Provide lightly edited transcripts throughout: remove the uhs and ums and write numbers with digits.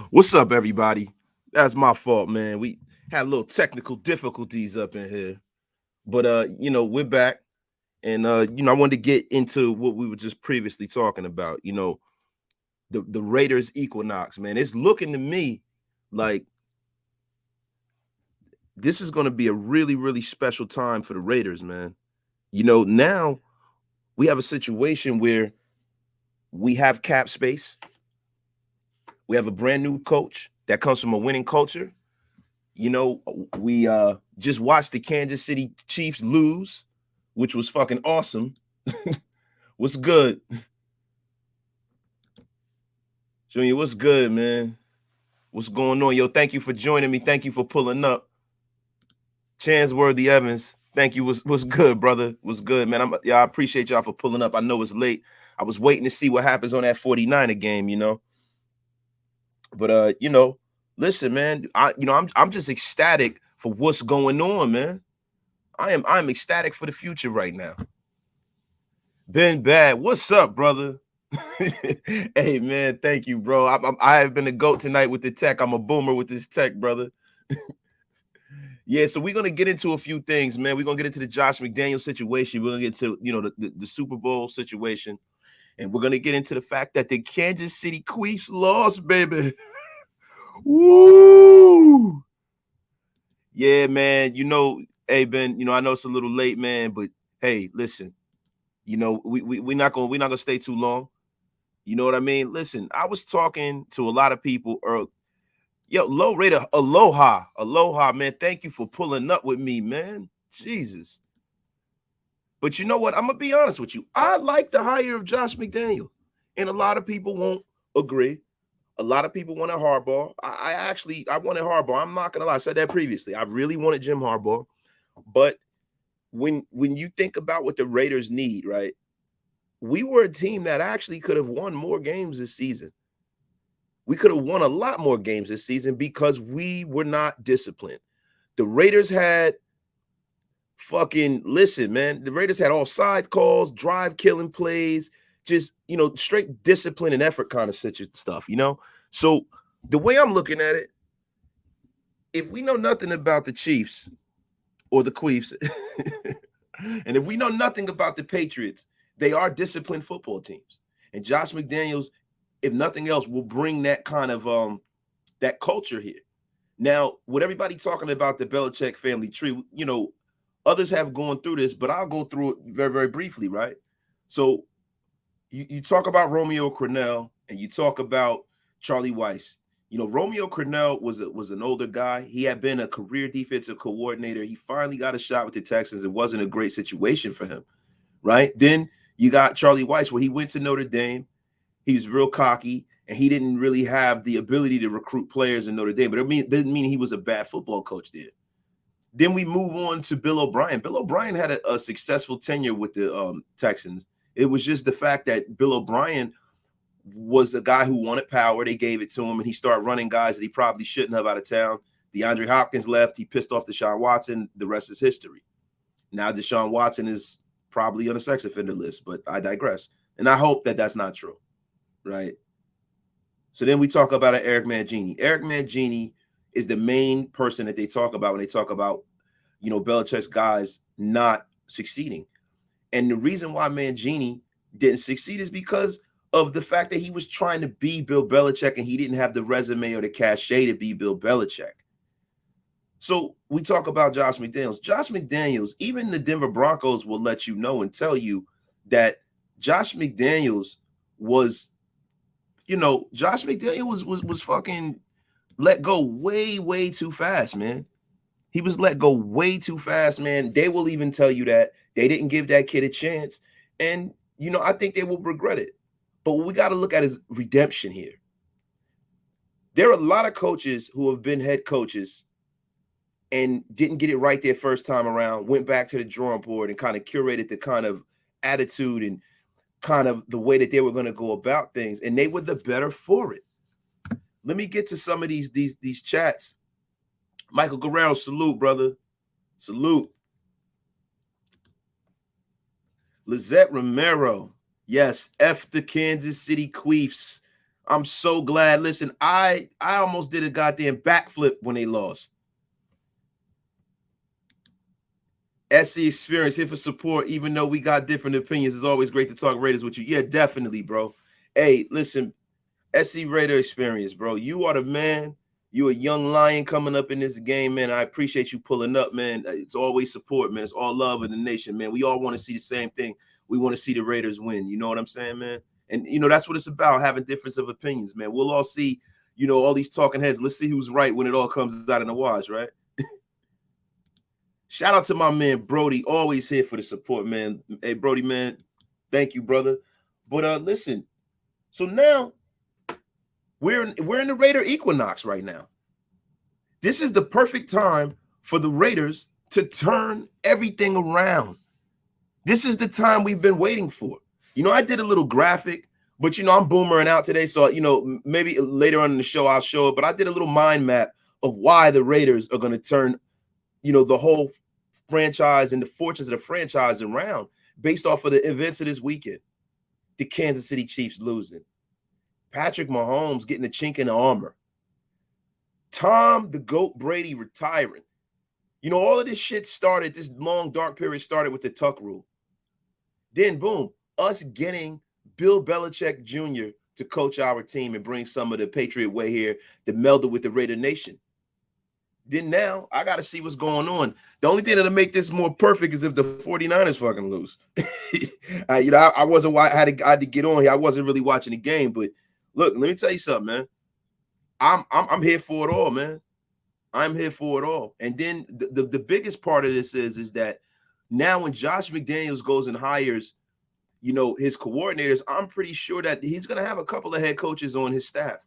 What's up, everybody? That's my fault, man. We had a little technical difficulties up in here. But we're back. And I wanted to get into what we were just previously talking about. The Raiders equinox, man. It's looking to me like this is gonna be a really, really special time for the Raiders, man. Now we have a situation where we have cap space, we have a brand new coach that comes from a winning culture. We just watched the Kansas City Chiefs lose, which was fucking awesome. What's good? Junior, what's good, man? What's going on? Yo, thank you for joining me. Thank you for pulling up. Chansworthy Evans, thank you. What's good, brother? What's good, man? I appreciate y'all for pulling up. I know it's late. I was waiting to see what happens on that 49er game. But listen, man, I'm just ecstatic for what's going on, man. I'm ecstatic for the future right now. Ben Bad, what's up, brother? Hey, man, thank you, bro. I have been a goat tonight with the tech. I'm a boomer with this tech, brother. Yeah, so we're gonna get into a few things, man. We're gonna get into the Josh McDaniels situation. We're gonna get to the Super Bowl situation, and we're gonna get into the fact that the Kansas City Chiefs lost, baby. Woo! Yeah, man. Hey Ben, I know it's a little late, man, but hey, listen, we're not gonna stay too long. You know what I mean? Listen, I was talking to a lot of people early. Yo, low rate of aloha, man. Thank you for pulling up with me, man. Jesus. But you know what? I'm gonna be honest with you. I like the hire of Josh McDaniel, and a lot of people won't agree. A lot of people wanted Harbaugh. I wanted Harbaugh. I'm not gonna lie. I said that previously. I really wanted Jim Harbaugh. But when you think about what the Raiders need, right? We were a team that actually could have won more games this season. We could have won a lot more games this season because we were not disciplined. The Raiders had listen, man. The Raiders had all side calls, drive killing plays, just straight discipline and effort kind of stuff. So the way I'm looking at it, if we know nothing about the Chiefs or the Queefs, and if we know nothing about the Patriots, they are disciplined football teams. And Josh McDaniels, if nothing else, will bring that kind of that culture here. Now, with everybody talking about the Belichick family tree, others have gone through this, but I'll go through it very, very briefly, right? So you talk about Romeo Crennel and you talk about Charlie Weiss. Romeo Crennel was an older guy. He had been a career defensive coordinator. He finally got a shot with the Texans. It wasn't a great situation for him, right? Then you got Charlie Weiss, where he went to Notre Dame. He was real cocky, and he didn't really have the ability to recruit players in Notre Dame. But it didn't mean he was a bad football coach there. Then we move on to Bill O'Brien. Bill O'Brien had a successful tenure with the Texans. It was just the fact that Bill O'Brien was a guy who wanted power. They gave it to him, and he started running guys that he probably shouldn't have out of town. DeAndre Hopkins left. He pissed off Deshaun Watson. The rest is history. Now Deshaun Watson is probably on a sex offender list, but I digress. And I hope that that's not true, right? So then we talk about Eric Mangini. Eric Mangini is the main person that they talk about when they talk about, Belichick's guys not succeeding. And the reason why Mangini didn't succeed is because of the fact that he was trying to be Bill Belichick and he didn't have the resume or the cachet to be Bill Belichick. So we talk about Josh McDaniels. Josh McDaniels, even the Denver Broncos will let you know and tell you that Josh McDaniels was, Josh McDaniels was fucking let go way, way too fast, man. He was let go way too fast, man. They will even tell you that they didn't give that kid a chance. And, I think they will regret it. But what we got to look at is redemption here. There are a lot of coaches who have been head coaches and didn't get it right their first time around, went back to the drawing board and kind of curated the kind of attitude and kind of the way that they were going to go about things. And they were the better for it. Let me get to some of these chats. Michael Guerrero, salute, brother. Salute. Lizette Romero. Yes, F the Kansas City Chiefs. I'm so glad. Listen, I almost did a goddamn backflip when they lost. SC Experience here for support, even though we got different opinions. It's always great to talk Raiders with you. Yeah, definitely, bro. Hey, listen, SC Raider Experience, bro. You are the man. You a young lion coming up in this game, man. I appreciate you pulling up, man. It's always support, man. It's all love in the nation, man. We all want to see the same thing. We want to see the Raiders win. You know what I'm saying, man? And, that's what it's about, having difference of opinions, man. We'll all see, all these talking heads. Let's see who's right when it all comes out in the wash, right? Shout out to my man, Brody, always here for the support, man. Hey, Brody, man, thank you, brother. But listen, so now we're in the Raider equinox right now. This is the perfect time for the Raiders to turn everything around. This is the time we've been waiting for. I did a little graphic, but, I'm boomering out today. So, maybe later on in the show, I'll show it. But I did a little mind map of why the Raiders are going to turn, the whole franchise and the fortunes of the franchise around based off of the events of this weekend. The Kansas City Chiefs losing. Patrick Mahomes getting a chink in the armor. Tom the GOAT Brady retiring. All of this shit started, this long dark period started with the Tuck rule. Then boom, us getting Bill Belichick Jr. to coach our team and bring some of the Patriot way here to meld it with the Raider Nation. Then now I got to see what's going on. The only thing that'll make this more perfect is if the 49ers fucking lose. I wasn't, I had to get on here. I wasn't really watching the game, but look, let me tell you something, man. I'm here for it all, man. I'm here for it all. And then the biggest part of this is that now when Josh McDaniels goes and hires, his coordinators, I'm pretty sure that he's going to have a couple of head coaches on his staff.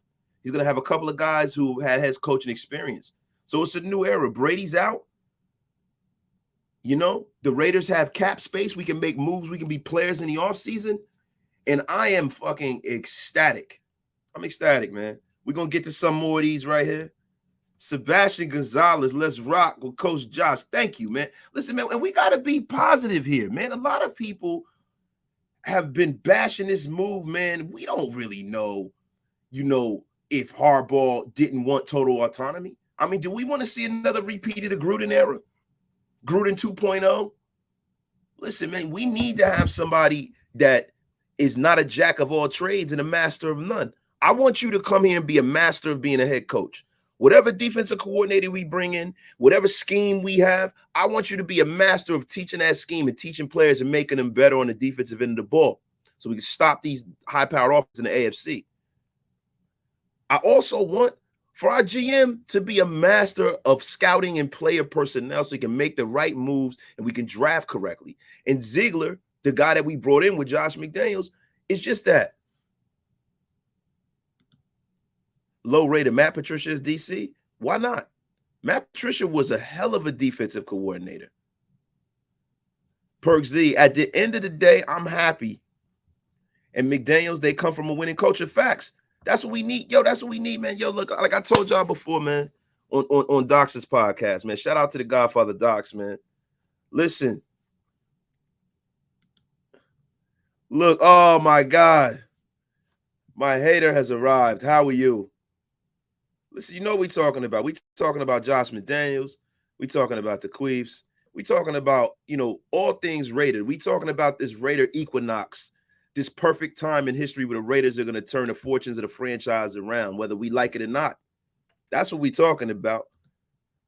He's going to have a couple of guys who had his coaching experience. So it's a new era. Brady's out. The Raiders have cap space. We can make moves. We can be players in the offseason. And I am fucking ecstatic. I'm ecstatic, man. We're going to get to some more of these right here. Sebastian Gonzalez, let's rock with Coach Josh. Thank you, man. Listen, man, and we got to be positive here, man. A lot of people have been bashing this move, man. We don't really know, if Harbaugh didn't want total autonomy. I mean, do we want to see another repeat of the Gruden era? Gruden 2.0? Listen, man, we need to have somebody that is not a jack of all trades and a master of none. I want you to come here and be a master of being a head coach. Whatever defensive coordinator we bring in, whatever scheme we have, I want you to be a master of teaching that scheme and teaching players and making them better on the defensive end of the ball so we can stop these high-powered offenses in the AFC. I also want for our GM to be a master of scouting and player personnel so he can make the right moves and we can draft correctly. And Ziegler, the guy that we brought in with Josh McDaniels, is just that. Low rated Matt Patricia as DC? Why not? Matt Patricia was a hell of a defensive coordinator. Perk Z, at the end of the day, I'm happy. And McDaniels, they come from a winning culture. Facts. That's what we need. Yo, that's what we need, man. Yo, look, like I told y'all before, man, on Doc's podcast, man. Shout out to the Godfather Docs, man. Listen. Look, oh my God. My hater has arrived. How are you? Listen, what we talking about? We talking about Josh McDaniels. We talking about the Queefs. We talking about, all things Raider. We talking about this Raider equinox, this perfect time in history where the Raiders are going to turn the fortunes of the franchise around, whether we like it or not. That's what we talking about.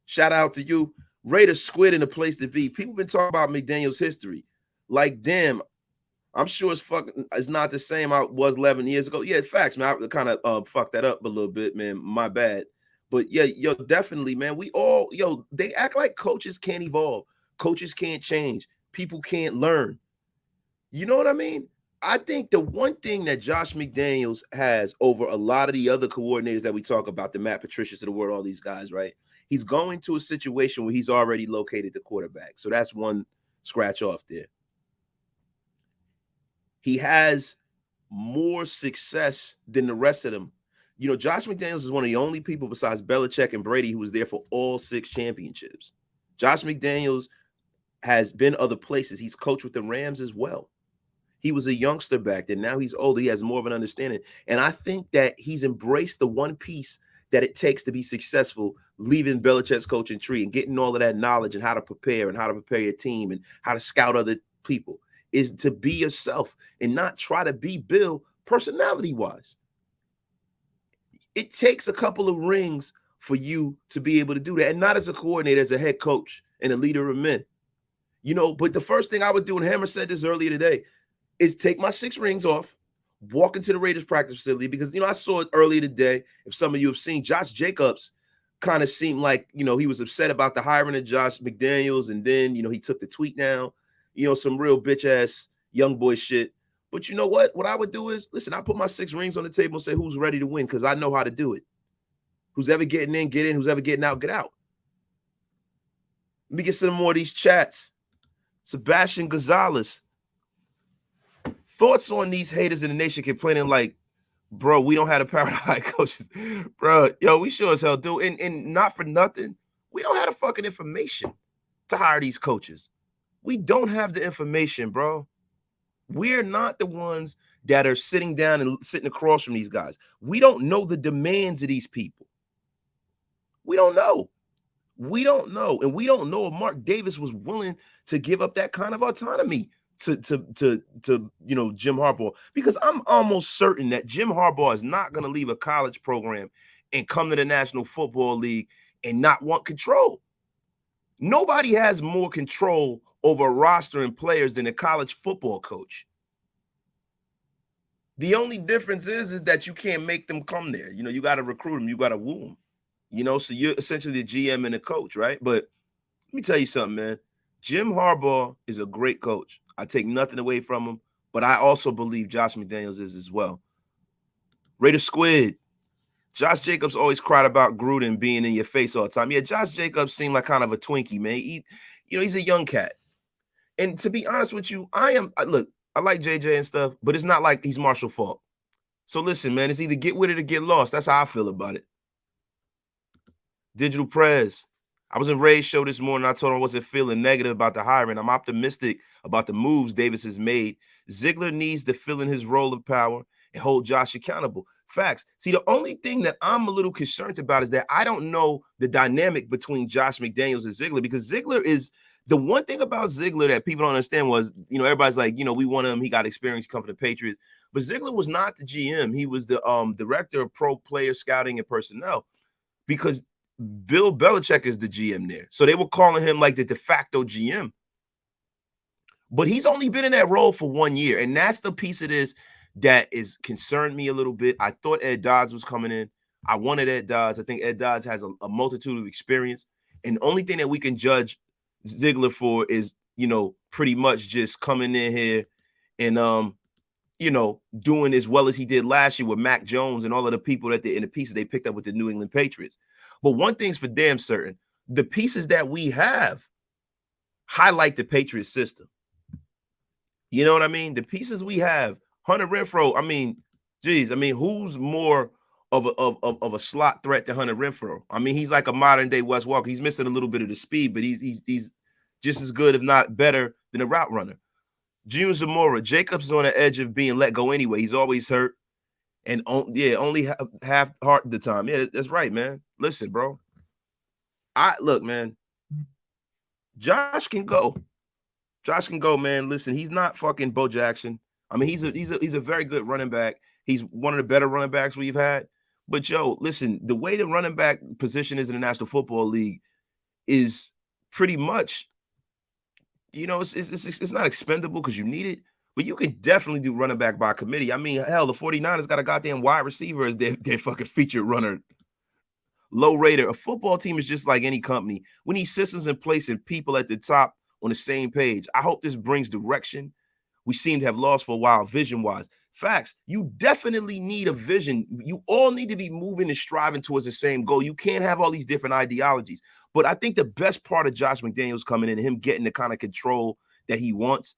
Shout out to you. Raiders squid in a place to be. People been talking about McDaniels' history. Like, damn, I'm sure it's not the same I was 11 years ago. Yeah, facts, man. I kind of fucked that up a little bit, man. My bad. But yeah, definitely, man. They act like coaches can't evolve. Coaches can't change. People can't learn. You know what I mean? I think the one thing that Josh McDaniels has over a lot of the other coordinators that we talk about, the Matt Patricias of the world, all these guys, right? He's going to a situation where he's already located the quarterback. So that's one scratch off there. He has more success than the rest of them. Josh McDaniels is one of the only people besides Belichick and Brady who was there for all 6 championships. Josh McDaniels has been other places. He's coached with the Rams as well. He was a youngster back then. Now he's older. He has more of an understanding. And I think that he's embraced the one piece that it takes to be successful, leaving Belichick's coaching tree and getting all of that knowledge and how to prepare your team and how to scout other people, is to be yourself and not try to be Bill personality-wise. It takes a couple of rings for you to be able to do that, and not as a coordinator, as a head coach and a leader of men. But the first thing I would do, and Hammer said this earlier today, is take my 6 rings off, walk into the Raiders practice facility, because, I saw it earlier today. If some of you have seen, Josh Jacobs kind of seemed like, he was upset about the hiring of Josh McDaniels, and then, he took the tweet down, some real bitch-ass young boy shit. But you know what? What I would do is, listen, I put my 6 rings on the table and say, who's ready to win? Because I know how to do it. Who's ever getting in, get in. Who's ever getting out, get out. Let me get some more of these chats. Sebastian Gonzalez. Thoughts on these haters in the nation complaining like, bro, we don't have the power to hire coaches. Bro, we sure as hell do. And not for nothing, we don't have the fucking information to hire these coaches. We don't have the information, bro. We're not the ones that are sitting down and sitting across from these guys. We don't know the demands of these people. We don't know. We don't know. And we don't know if Mark Davis was willing to give up that kind of autonomy to Jim Harbaugh, because I'm almost certain that Jim Harbaugh is not going to leave a college program and come to the National Football League and not want control. Nobody has more control over a roster and players than a college football coach. The only difference is that you can't make them come there. You got to recruit them. You got to woo them. So you're essentially the GM and the coach, right? But let me tell you something, man. Jim Harbaugh is a great coach. I take nothing away from him, but I also believe Josh McDaniels is as well. Raider Squid. Josh Jacobs always cried about Gruden being in your face all the time. Yeah, Josh Jacobs seemed like kind of a Twinkie, man. He's a young cat. And to be honest with you, I like JJ and stuff, but it's not like he's Marshall Faulk. So listen, man, it's either get with it or get lost. That's how I feel about it. Digital Prez. I was in Ray's show this morning. I told him I wasn't feeling negative about the hiring. I'm optimistic about the moves Davis has made. Ziegler needs to fill in his role of power and hold Josh accountable. Facts. See, the only thing that I'm a little concerned about is that I don't know the dynamic between Josh McDaniels and Ziegler, because Ziegler is the one thing about Ziegler that people don't understand was, everybody's like, we want him. He got experience coming to the Patriots. But Ziegler was not the GM. He was the director of pro player scouting and personnel, because Bill Belichick is the GM there. So they were calling him like the de facto GM. But he's only been in that role for 1 year. And that's the piece of this that is concerned me a little bit. I thought Ed Dodds was coming in. I wanted Ed Dodds. I think Ed Dodds has a multitude of experience. And the only thing that we can judge Ziegler for is, pretty much just coming in here and, doing as well as he did last year with Mac Jones and all of the people that in the pieces they picked up with the New England Patriots. But one thing's for damn certain, the pieces that we have highlight the Patriot system. You know what I mean? The pieces we have, Hunter Renfrow, who's more of a slot threat to Hunter Renfrow? He's like a modern day Wes Walker. He's missing a little bit of the speed, but he's just as good, if not better, than a route runner. June Zamora, Jacobs is on the edge of being let go anyway. He's always hurt. And only half heart the time. Yeah, that's right, man. Listen, bro. Look, man. Josh can go. Josh can go, man. Listen, he's not fucking Bo Jackson. He's a very good running back. He's one of the better running backs we've had. But listen, the way the running back position is in the National Football League is pretty much, it's not expendable because you need it. But you can definitely do running back by committee. Hell, the 49ers got a goddamn wide receiver as their fucking featured runner. Low rater. A football team is just like any company. We need systems in place and people at the top on the same page. I hope this brings direction. We seem to have lost for a while vision-wise. Facts. You definitely need a vision. You all need to be moving and striving towards the same goal. You can't have all these different ideologies. But I think the best part of Josh McDaniels coming in and him getting the kind of control that he wants,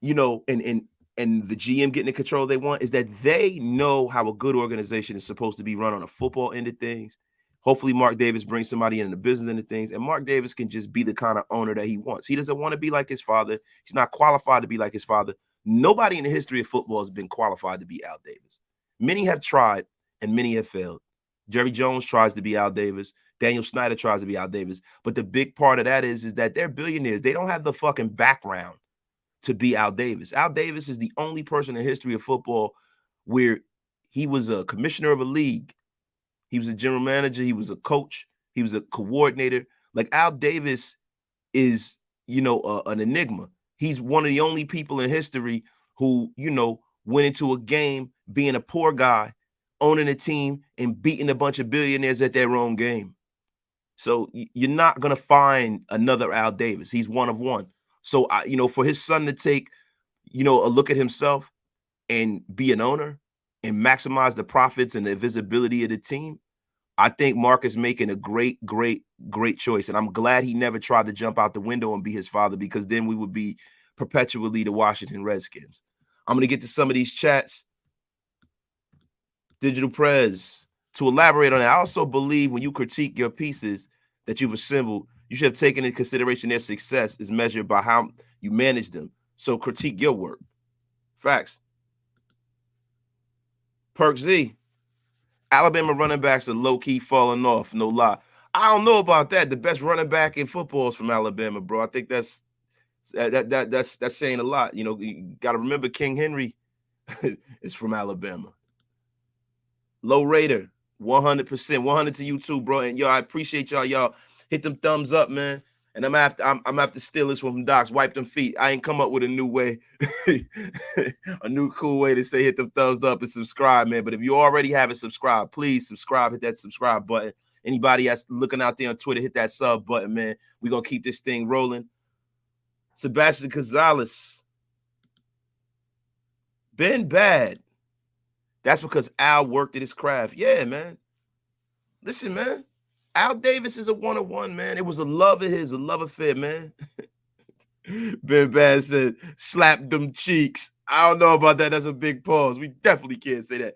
and the GM getting the control they want, is that they know how a good organization is supposed to be run on a football end of things. Hopefully Mark Davis brings somebody in the business end of things, and Mark Davis can just be the kind of owner that he wants. He doesn't want to be like his father. He's not qualified to be like his father. Nobody in the history of football has been qualified to be Al Davis. Many have tried and many have failed. Jerry Jones tries to be Al Davis. Daniel Snyder tries to be Al Davis. But the big part of that is that they're billionaires. They don't have the fucking background to be Al Davis. Al Davis is the only person in the history of football where he was a commissioner of a league. He was a general manager. He was a coach. He was a coordinator. Like Al Davis is, an enigma. He's one of the only people in history who, went into a game being a poor guy, owning a team and beating a bunch of billionaires at their own game. So you're not going to find another Al Davis. He's one of one. So, for his son to take, a look at himself and be an owner and maximize the profits and the visibility of the team, I think Mark is making a great, great, great choice. And I'm glad he never tried to jump out the window and be his father, because then we would be perpetually the Washington Redskins. I'm going to get to some of these chats. Digital Prez, to elaborate on that, I also believe when you critique your pieces that you've assembled, you should have taken into consideration their success is measured by how you manage them. So critique your work. Facts. Perk Z, Alabama running backs are low-key falling off, no lie. I don't know about that. The best running back in football is from Alabama, bro. I think that's saying a lot. You got to remember King Henry is from Alabama. Low Raider, 100%, 100 to you too, bro. And I appreciate y'all. Y'all hit them thumbs up, man. And I'm gonna have to steal this one from Docs. Wipe them feet. I ain't come up with a new way, a new cool way to say hit them thumbs up and subscribe, man. But if you already haven't subscribed, please subscribe. Hit that subscribe button. Anybody that's looking out there on Twitter, hit that sub button, man. We're gonna keep this thing rolling. Sebastian Gonzalez, been bad. That's because Al worked at his craft. Yeah, man. Listen, man. Al Davis is a one-on-one, man. It was a love of his, a love affair, man. Ben Bass said, slap them cheeks. I don't know about that. That's a big pause. We definitely can't say that.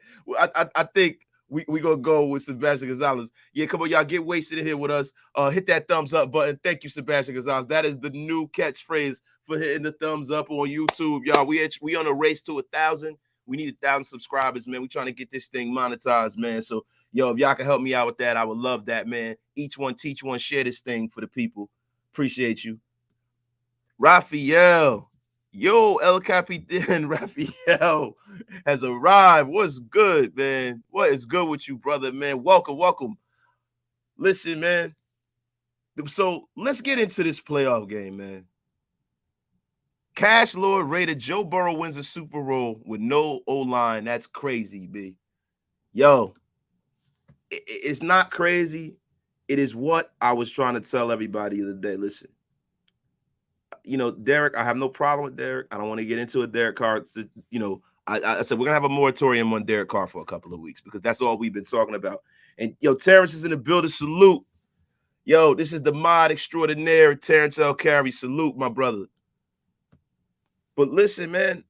I think we going to go with Sebastian Gonzalez. Yeah, come on, y'all. Get wasted in here with us. Hit that thumbs up button. Thank you, Sebastian Gonzalez. That is the new catchphrase for hitting the thumbs up on YouTube, y'all. We on a race to 1,000. We need 1,000 subscribers, man. We trying to get this thing monetized, man. So, if y'all can help me out with that, I would love that, man. Each one, teach one, share this thing for the people. Appreciate you. Raphael. Yo, El Capitan Raphael has arrived. What's good, man? What is good with you, brother, man? Welcome. Listen, man. So let's get into this playoff game, man. Cash Lord rated Joe Burrow wins a Super Bowl with no O-line. That's crazy, B. Yo, it's not crazy. It is what I was trying to tell everybody the other day. Listen, Derek, I have no problem with Derek. I don't want to get into it. Derek Carr, I said we're going to have a moratorium on Derek Carr for a couple of weeks because that's all we've been talking about. And, Terrence is in the building. Salute. Yo, this is the mod extraordinaire, Terrence L. Carey. Salute, my brother. But listen, man,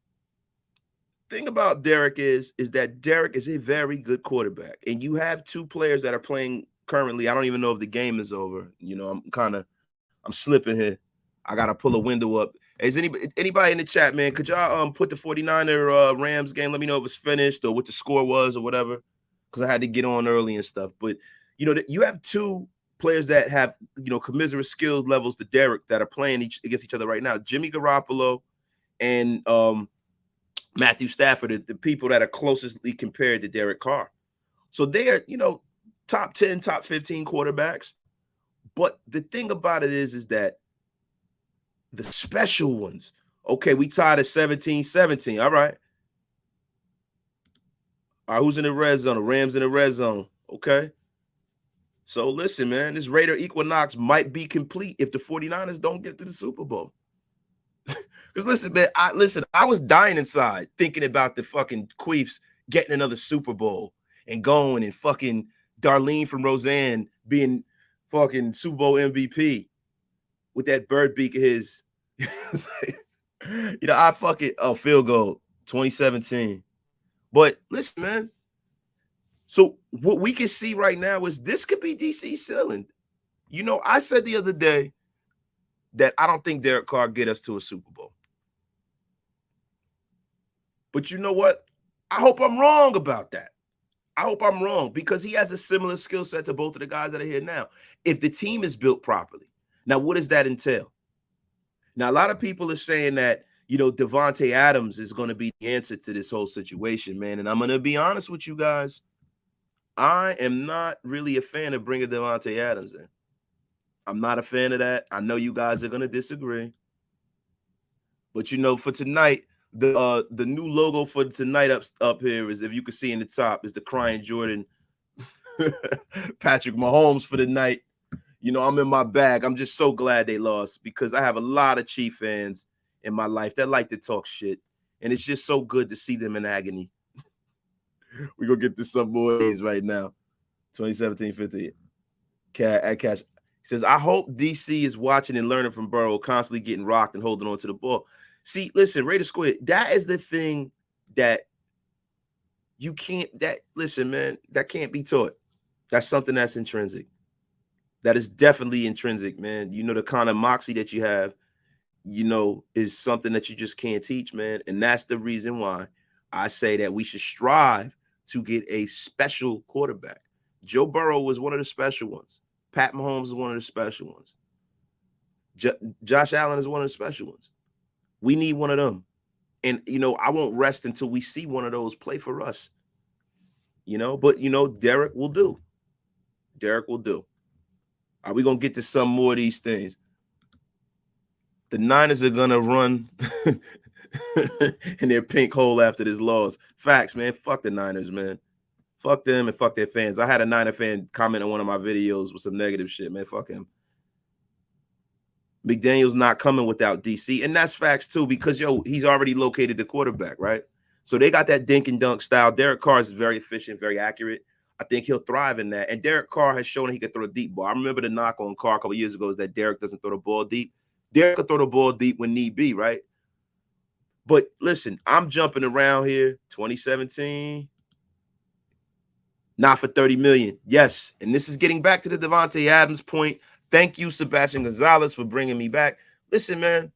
thing about Derek is that Derek is a very good quarterback. And you have two players that are playing currently. I don't even know if the game is over. I'm slipping here. I got to pull a window up. Is anybody in the chat, man, could y'all put the 49er Rams game? Let me know if it's finished or what the score was or whatever, because I had to get on early and stuff. But, you have two players that have, commiserate skills levels to Derek that are playing against each other right now. Jimmy Garoppolo and Matthew Stafford, the people that are closestly compared to Derek Carr. So they are, top 10, top 15 quarterbacks. But the thing about it is that the special ones, okay, we tied at 17-17. All right. Who's in the red zone? The Rams in the red zone. Okay. So listen, man, this Raider equinox might be complete if the 49ers don't get to the Super Bowl. Because listen, man, I was dying inside thinking about the fucking Queefs getting another Super Bowl and going and fucking Darlene from Roseanne being fucking Super Bowl MVP with that bird beak of his. I fucking field goal 2017. But listen, man. So what we can see right now is this could be DC's ceiling. I said the other day that I don't think Derek Carr get us to a Super Bowl. But you know what? I hope I'm wrong about that. I hope I'm wrong because he has a similar skill set to both of the guys that are here now. If the team is built properly. Now, what does that entail? Now, a lot of people are saying that, Devontae Adams is going to be the answer to this whole situation, man. And I'm going to be honest with you guys. I am not really a fan of bringing Devontae Adams in. I'm not a fan of that. I know you guys are going to disagree. But, for tonight, the new logo for tonight up here is, if you can see in the top, is the crying Jordan Patrick Mahomes for the night. I'm in my bag. I'm just so glad they lost because I have a lot of Chief fans in my life that like to talk shit. And it's just so good to see them in agony. We're going to get to some more of these right now. 2017-50. Cash. He says, I hope DC is watching and learning from Burrow, constantly getting rocked and holding on to the ball. See, listen, Raider Squid, that is the thing that you can't, listen, man, that can't be taught. That's something that's intrinsic. That is definitely intrinsic, man. The kind of moxie that you have, is something that you just can't teach, man. And that's the reason why I say that we should strive to get a special quarterback. Joe Burrow was one of the special ones. Pat Mahomes is one of the special ones. Josh Allen is one of the special ones. We need one of them. And, I won't rest until we see one of those play for us. But, Derek will do. Derek will do. Are we going to get to some more of these things? The Niners are going to run in their pink hole after this loss. Facts, man. Fuck the Niners, man. Fuck them and fuck their fans. I had a Niner fan comment on one of my videos with some negative shit, man. Fuck him. McDaniels not coming without DC. And that's facts, too, because, he's already located the quarterback, right? So they got that dink and dunk style. Derek Carr is very efficient, very accurate. I think he'll thrive in that. And Derek Carr has shown he can throw a deep ball. I remember the knock on Carr a couple years ago is that Derek doesn't throw the ball deep. Derek can throw the ball deep when need be, right? But listen, I'm jumping around here. 2017, not for $30 million. Yes, and this is getting back to the Devontae Adams point. Thank you, Sebastian Gonzalez, for bringing me back. Listen, man,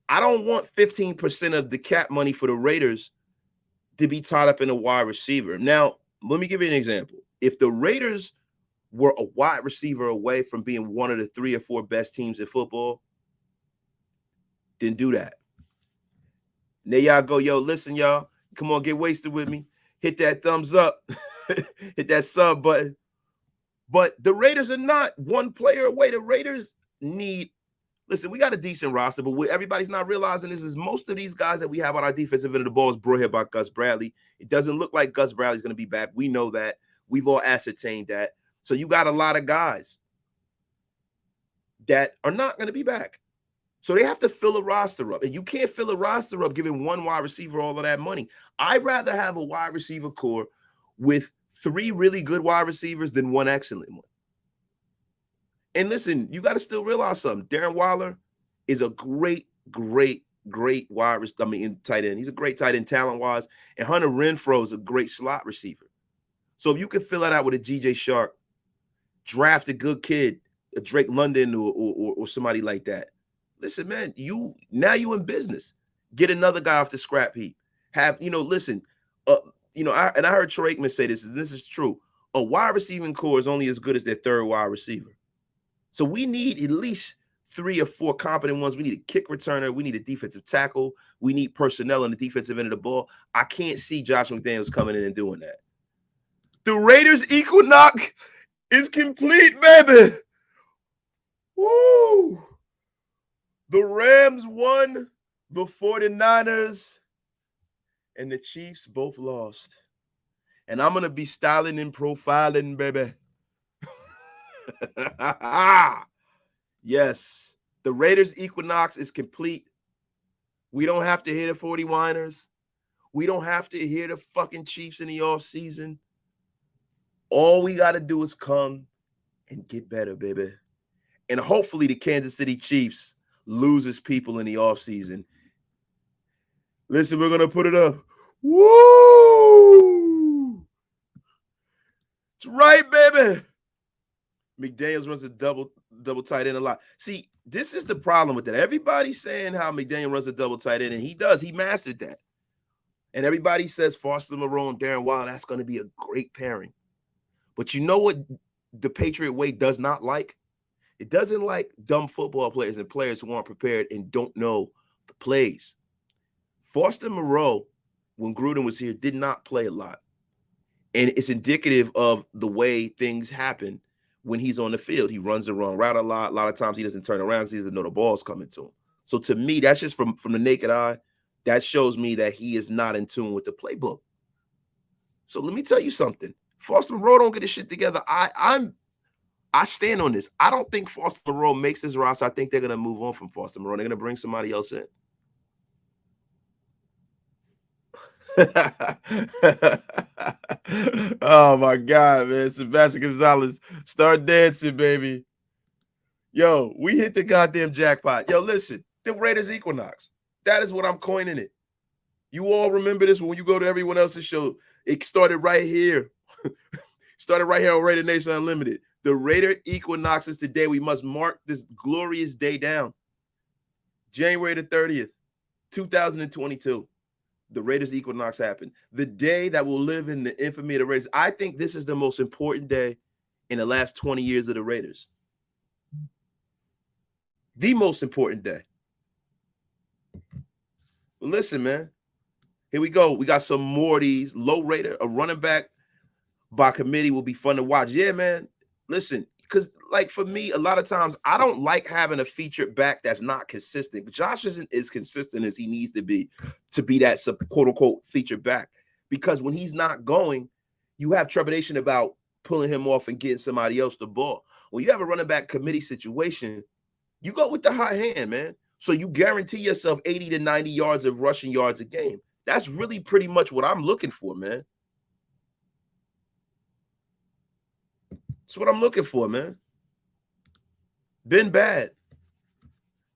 I don't want 15% of the cap money for the Raiders to be tied up in a wide receiver. Now, let me give you an example. If the Raiders were a wide receiver away from being one of the 3 or 4 best teams in football, then do that. And there y'all go. Yo, listen, y'all. Come on, get wasted with me. Hit that thumbs up. Hit that sub button. But the Raiders are not one player away. The Raiders need, listen, we got a decent roster, but what everybody's not realizing is most of these guys that we have on our defensive end of the ball is brought here by Gus Bradley. It doesn't look like Gus Bradley's going to be back. We know that. We've all ascertained that. So you got a lot of guys that are not going to be back. So they have to fill a roster up. And you can't fill a roster up giving one wide receiver all of that money. I'd rather have a wide receiver core with 3 really good wide receivers than 1 excellent one. And listen, you got to still realize something. Darren Waller is a great wide receiver. Tight end. He's a great tight end talent-wise. And Hunter Renfrow is a great slot receiver. So if you can fill that out with a G.J. Shark, draft a good kid, a Drake London or somebody like that. Listen, man, you in business. Get another guy off the scrap heap. I heard Troy Aikman say this, and this is true. A wide receiving core is only as good as their 3rd wide receiver. So we need at least 3 or 4 competent ones. We need a kick returner. We need a defensive tackle. We need personnel on the defensive end of the ball. I can't see Josh McDaniels coming in and doing that. The Raiders' equinox is complete, baby. Woo! The Rams won, the 49ers and the Chiefs both lost. And I'm going to be styling and profiling, baby. Yes, the Raiders' equinox is complete. We don't have to hear the 49ers. We don't have to hear the fucking Chiefs in the offseason. All we got to do is come and get better, baby. And hopefully the Kansas City Chiefs loses people in the offseason. Listen, we're going to put it up. Woo! It's right, baby. McDaniels runs a double tight end a lot. See, this is the problem with that. Everybody's saying how McDaniel runs a double tight end, and he does. He mastered that. And everybody says Foster Moreau and Darren Waller, that's going to be a great pairing. But you know what the Patriot way does not like? It doesn't like dumb football players and players who aren't prepared and don't know the plays. Foster Moreau, when Gruden was here, did not play a lot. And it's indicative of the way things happen when he's on the field. He runs the wrong route a lot. A lot of times he doesn't turn around because he doesn't know the ball's coming to him. So to me, that's just from the naked eye. That shows me that he is not in tune with the playbook. So let me tell you something. Foster Moreau don't get his shit together. I stand on this. I don't think Foster Moreau makes this roster. I think they're going to move on from Foster Moreau. They're going to bring somebody else in. Oh my God, man. Sebastian Gonzalez, start dancing, baby. Yo, we hit the goddamn jackpot. Yo, listen, the Raiders Equinox. That is what I'm coining it. You all remember this when you go to everyone else's show. It started right here. Started right here on Raider Nation Unlimited. The Raider Equinox is today. We must mark this glorious day down. January the 30th, 2022. The Raiders Equinox happened. The day that will live in the infamy of the Raiders. I think this is the most important day in the last 20 years of the Raiders. The most important day. Listen, man. Here we go. We got some more of these. Low Raider, a running back by committee will be fun to watch. Yeah, man. Listen, because like for me, a lot of times I don't like having a featured back that's not consistent. Josh isn't as consistent as he needs to be that quote unquote featured back. Because when he's not going, you have trepidation about pulling him off and getting somebody else the ball. When you have a running back committee situation, you go with the hot hand, man. So you guarantee yourself 80 to 90 yards of rushing yards a game. That's really pretty much what I'm looking for, man. That's what I'm looking for, man. Been bad.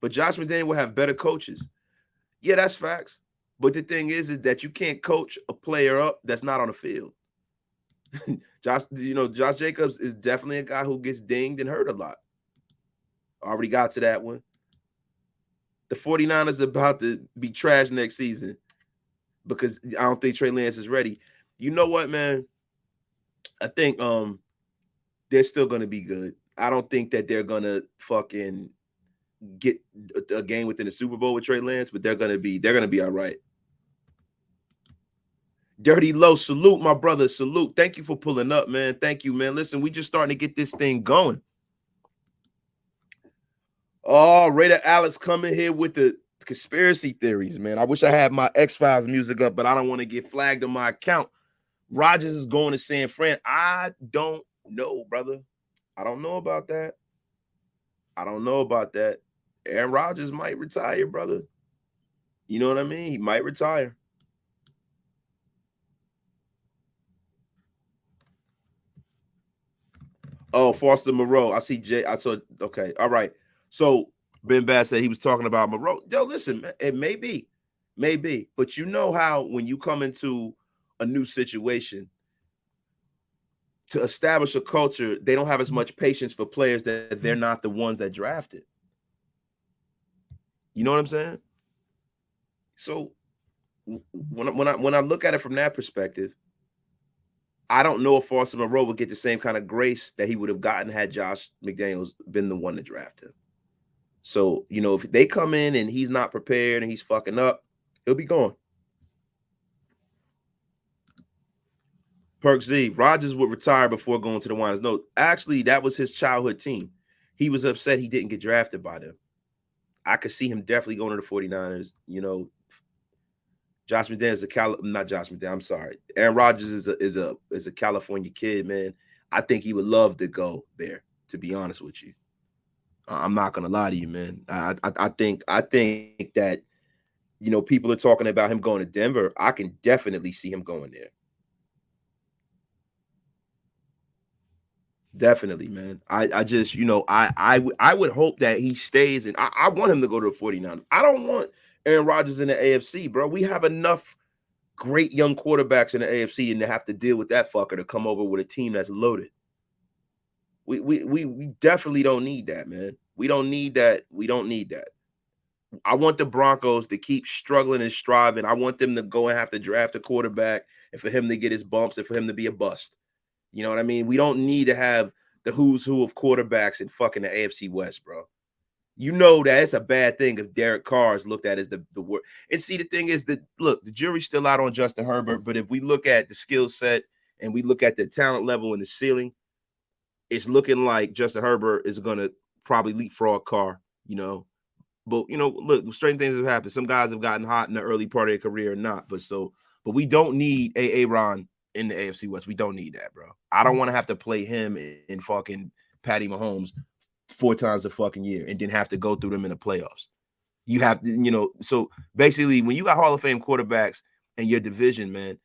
But Josh McDaniels will have better coaches. Yeah, that's facts. But the thing is that you can't coach a player up that's not on the field. Josh Jacobs is definitely a guy who gets dinged and hurt a lot. Already got to that one. The 49ers are about to be trash next season because I don't think Trey Lance is ready. You know what, man? I think they're still going to be good. I don't think that they're going to fucking get a game within the Super Bowl with Trey Lance, but they're going to be all right. Dirty Low, salute, my brother. Salute. Thank you for pulling up, man. Thank you, man. Listen, we just starting to get this thing going. Oh, Raider Alex coming here with the conspiracy theories, man. I wish I had my X-Files music up, but I don't want to get flagged on my account. Rodgers is going to San Fran. I don't know, brother. I don't know about that. Aaron Rodgers might retire, brother. You know what I mean? He might retire. Oh, Foster Moreau. I see Jay. I saw. Okay. All right. So Ben Bass said he was talking about Moreau. Yo, listen, man, it may be. But you know how when you come into a new situation, to establish a culture, they don't have as much patience for players that they're not the ones that drafted. You know what I'm saying? So when I look at it from that perspective, I don't know if Foster Moreau would get the same kind of grace that he would have gotten had Josh McDaniels been the one to draft him. So, if they come in and he's not prepared and he's fucking up, he'll be gone. Perk Z, Rodgers would retire before going to the Winers. No, actually, that was his childhood team. He was upset he didn't get drafted by them. I could see him definitely going to the 49ers. Josh McDaniels not Josh McDaniels. I'm sorry. Aaron Rodgers is a California kid, man. I think he would love to go there, to be honest with you. I'm not gonna lie to you, man. I think that people are talking about him going to Denver. I can definitely see him going there. Definitely, man. I just I would hope that he stays, and I want him to go to the 49ers. I don't want Aaron Rodgers in the AFC, bro. We have enough great young quarterbacks in the AFC, and to have to deal with that fucker to come over with a team that's loaded. We definitely don't need that, man. We don't need that. I want the Broncos to keep struggling and striving. I want them to go and have to draft a quarterback and for him to get his bumps and for him to be a bust. You know what I mean? We don't need to have the who's who of quarterbacks in fucking the AFC West, bro. You know that it's a bad thing if Derek Carr is looked at as the worst. And see, the thing is that, look, the jury's still out on Justin Herbert, but if we look at the skill set and we look at the talent level and the ceiling, it's looking like Justin Herbert is going to probably leapfrog Carr, you know. But, you know, look, strange things have happened. Some guys have gotten hot in the early part of their career or not. But we don't need Aaron in the AFC West. We don't need that, bro. I don't want to have to play him in fucking Patty Mahomes 4 times a fucking year and then have to go through them in the playoffs. You have to, you know, so basically when you got Hall of Fame quarterbacks in your division, man,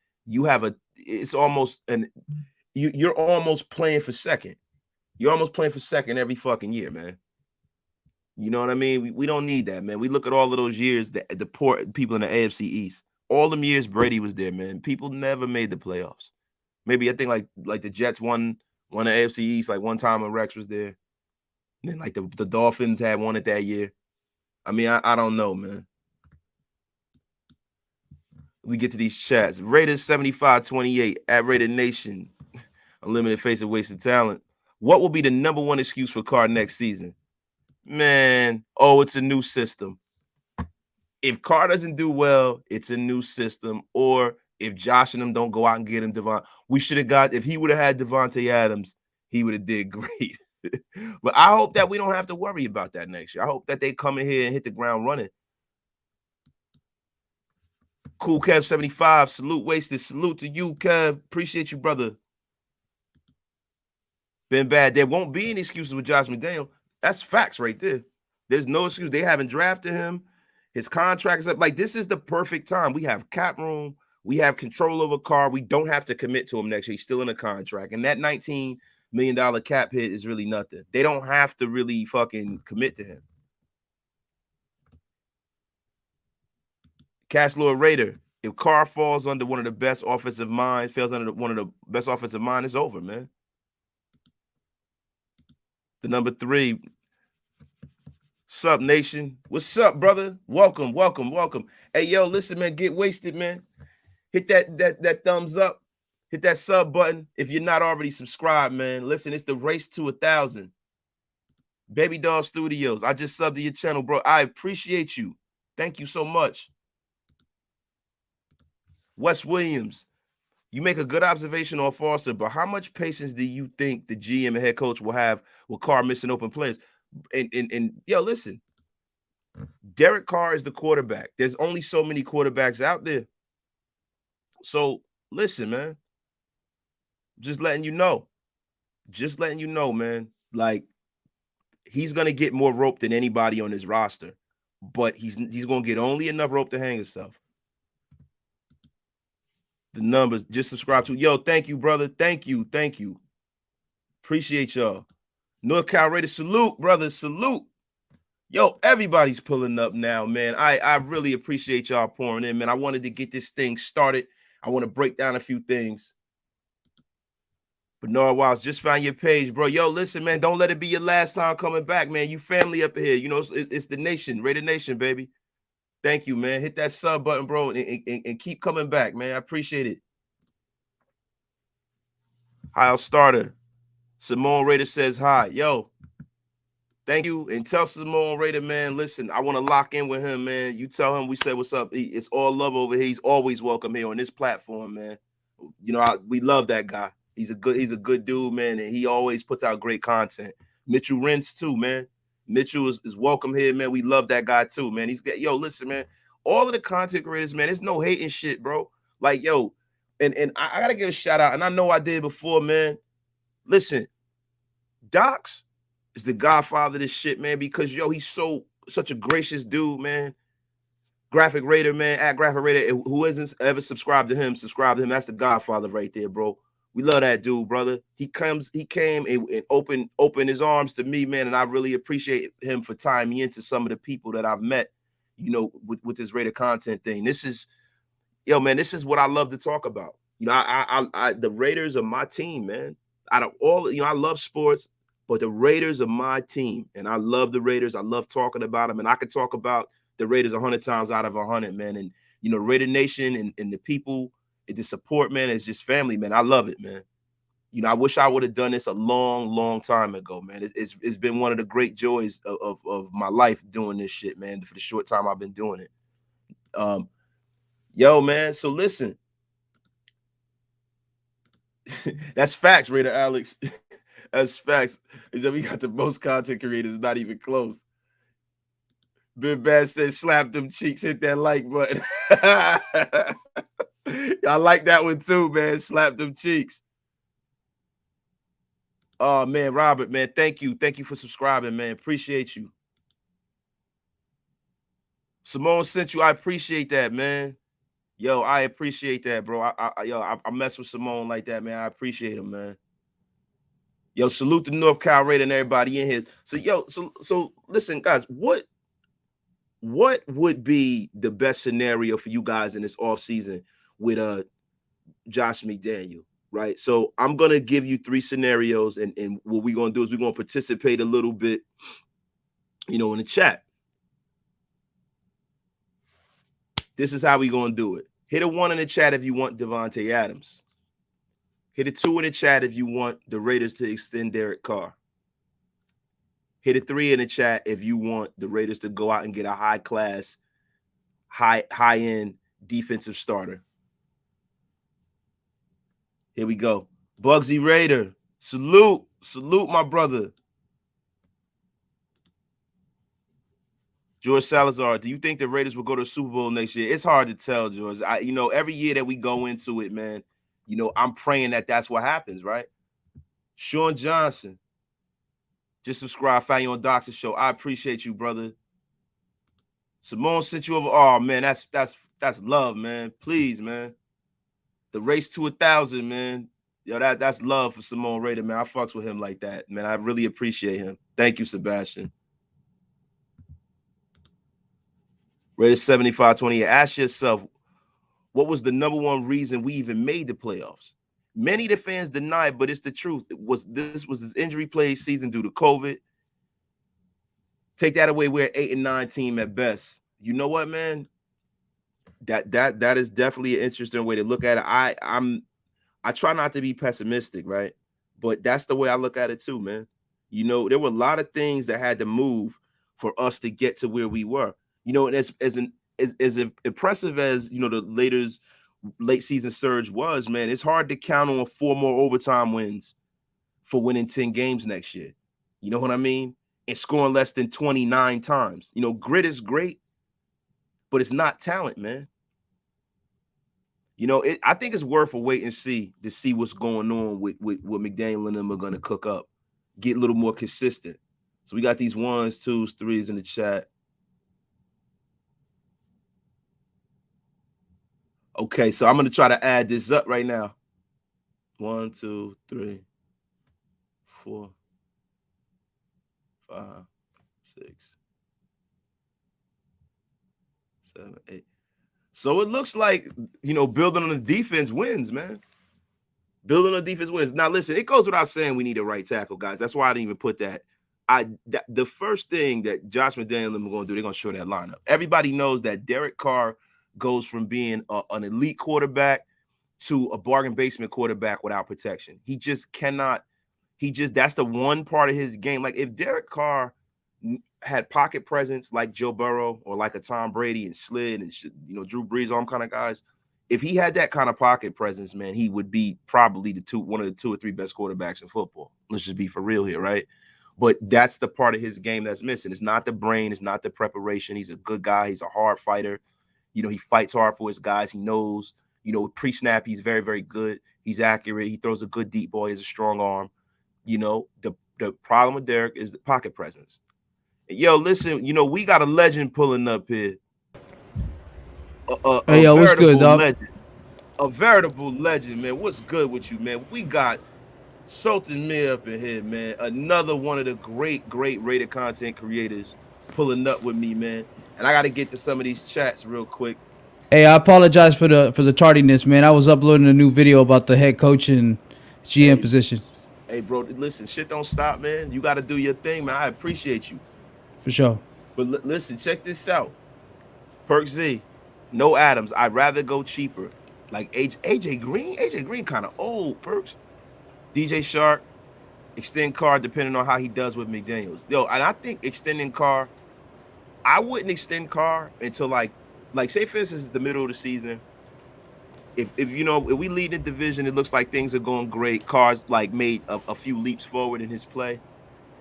it's almost you're almost playing for second. You're almost playing for second every fucking year, man. You know what I mean? We don't need that, man. We look at all of those years, the poor people in the AFC East. All them years Brady was there, man. People never made the playoffs. Maybe I think like the Jets won the AFC East like one time when Rex was there. And then like the Dolphins had won it that year. I mean, I don't know, man. We get to these chats. Raiders 75-28 at Raider Nation. Unlimited face of wasted talent. What will be the number one excuse for Carr next season? Man, it's a new system. If Carr doesn't do well, it's a new system. Or if Josh and them don't go out and get him we should have got, if he would have had Devontae Adams, he would have did great. But I hope that we don't have to worry about that next year. I hope that they come in here and hit the ground running. Cool Kev 75, salute wasted. Salute to you, Kev. Appreciate you, brother. Been bad. There won't be any excuses with Josh McDaniels. That's facts right there. There's no excuse. They haven't drafted him. His contract is up. Like, this is the perfect time. We have cap room. We have control over Carr. We don't have to commit to him next year. He's still in a contract. And that $19 million cap hit is really nothing. They don't have to really fucking commit to him. Cash Lord Raider. If Carr falls under one of the best offensive minds, fails under one of the best offensive minds, it's over, man. The number 3. Sup, nation? What's up, brother? Welcome. Hey, yo, listen, man, get wasted, man. Hit that thumbs up. Hit that sub button if you're not already subscribed, man. Listen, it's the race to 1,000. Baby Doll Studios. I just subbed to your channel, bro. I appreciate you. Thank you so much. Wes Williams. You make a good observation on Foster, but how much patience do you think the GM and head coach will have with Carr missing open players? And yo, listen, Derek Carr is the quarterback. There's only so many quarterbacks out there. So listen, man, just letting you know, man, like, he's going to get more rope than anybody on his roster, but he's going to get only enough rope to hang himself. The numbers, just subscribe to. Yo, thank you, brother. Thank you. Appreciate y'all. North Cal Raiders, salute, brother. Salute. Yo, everybody's pulling up now, man. I really appreciate y'all pouring in, man. I wanted to get this thing started. I want to break down a few things. Bernard Wiles, just found your page, bro. Yo, listen, man, don't let it be your last time coming back, man. You family up here. You know, it's the nation, Raider Nation, baby. Thank you, man. Hit that sub button, bro, and keep coming back, man. I appreciate it. I'll starter. Simone Raider says hi. Yo, thank you. And tell Simone Raider, man, listen, I want to lock in with him, man. You tell him we said what's up. It's all love over here. He's always welcome here on this platform, man. You know, we love that guy. He's a good dude, man, and he always puts out great content. Mitchell Rentz, too, man. Mitchell is welcome here, man. We love that guy, too, man. Yo, listen, man. All of the content creators, man, there's no hating shit, bro. Like, yo, and I got to give a shout out, and I know I did before, man. Listen, Docs is the godfather of this shit, man, because, yo, he's such a gracious dude, man. Graphic Raider, man, at Graphic Raider. Who hasn't ever subscribed to him, subscribe to him. That's the godfather right there, bro. We love that dude, brother. He came and opened his arms to me, man, and I really appreciate him for tying me into some of the people that I've met, you know, with this Raider content thing. This is what I love to talk about. You know, I the Raiders are my team, man. Out of all, you know, I love sports, but the Raiders are my team, and I love the Raiders. I love talking about them, and I could talk about the Raiders 100 times out of 100, man. And Raider Nation and the people, and the support, man, is just family, man. I love it, man. I wish I would have done this a long, long time ago, man. It's been one of the great joys of my life doing this shit, man, for the short time I've been doing it. Yo, man, so listen. That's facts, Raider Alex. That's facts. We got the most content creators, not even close. Big Bad said, slap them cheeks, hit that like button. I like that one too, man. Slap them cheeks. Oh, man, Robert, man, thank you. Thank you for subscribing, man. Appreciate you. Simone sent you. I appreciate that, man. Yo, I appreciate that, bro. I mess with Simone like that, man. I appreciate him, man. Yo, salute the North Cal Raider and everybody in here. So listen, guys, what would be the best scenario for you guys in this offseason with Josh McDaniels, right? So I'm gonna give you 3 scenarios, and what we're gonna do is we're gonna participate a little bit, in the chat. This is how we're gonna do it. Hit a 1 in the chat if you want Devontae Adams. Hit a 2 in the chat if you want the Raiders to extend Derek Carr. Hit a 3 in the chat if you want the Raiders to go out and get a high-class, high-end defensive starter. Here we go. Bugsy Raider, salute, my brother. George Salazar, do you think the Raiders will go to the Super Bowl next year? It's hard to tell, George. Every year that we go into it, man, I'm praying that that's what happens, right? Sean Johnson, just subscribe, find you on Doc's show. I appreciate you, brother. Simone sent you over. Oh, man, that's love, man. Please, man. The race to 1,000, man. Yo, that's love for Simone Raider, man. I fucks with him like that, man. I really appreciate him. Thank you, Sebastian. Raiders 75-28. Ask yourself, what was the number one reason we even made the playoffs? Many of the fans deny it, but it's the truth. This was his injury-plagued season due to COVID. Take that away, we're an 8 and 9 team at best. You know what, man? That is definitely an interesting way to look at it. I try not to be pessimistic, right? But that's the way I look at it too, man. There were a lot of things that had to move for us to get to where we were. And as impressive as the late season surge was, man, it's hard to count on 4 more overtime wins for winning 10 games next year. You know what I mean? And scoring less than 29 times. Grit is great, but it's not talent, man. I think it's worth a wait and see to see what's going on with what McDaniel and them are going to cook up, get a little more consistent. So we got these 1s, 2s, 3s in the chat. Okay, so I'm going to try to add this up right now. 1, 2, 3, 4, 5, 6, 7, 8. So it looks like, building on the defense wins, man. Building on defense wins. Now, listen, it goes without saying we need a right tackle, guys. That's why I didn't even put that. The first thing that Josh McDaniels are going to do, they're going to show that lineup. Everybody knows that Derek Carr goes from being an elite quarterback to a bargain basement quarterback without protection. He just cannot. That's the one part of his game. Like if Derek Carr had pocket presence like Joe Burrow or like a Tom Brady and slid and Drew Brees, all them kind of guys. If he had that kind of pocket presence, man, he would be probably one of the 2 or 3 best quarterbacks in football. Let's just be for real here, right? But that's the part of his game that's missing. It's not the brain. It's not the preparation. He's a good guy. He's a hard fighter. He fights hard for his guys. He knows, pre-snap, he's very, very good. He's accurate. He throws a good deep ball. He has a strong arm. The problem with Derek is the pocket presence. Yo, listen, we got a legend pulling up here. Hey, yo, what's good, dog? Legend. A veritable legend, man. What's good with you, man? We got Sultan Mir up in here, man. Another one of the great Raider content creators pulling up with me, man. And I got to get to some of these chats real quick. Hey, I apologize for the tardiness, man. I was uploading a new video about the head coach and GM position. Hey, bro, listen, shit don't stop, man. You got to do your thing, man. I appreciate you. For sure. But listen, check this out. Perk Z, no Adams. I'd rather go cheaper. Like AJ Green. AJ Green kind of old. Perks. DJ Shark. Extend Carr depending on how he does with McDaniels. Yo, and I think extending Carr. I wouldn't extend Carr until like say for instance, the middle of the season. If you know if we lead the division, it looks like things are going great. Carr's like made a few leaps forward in his play.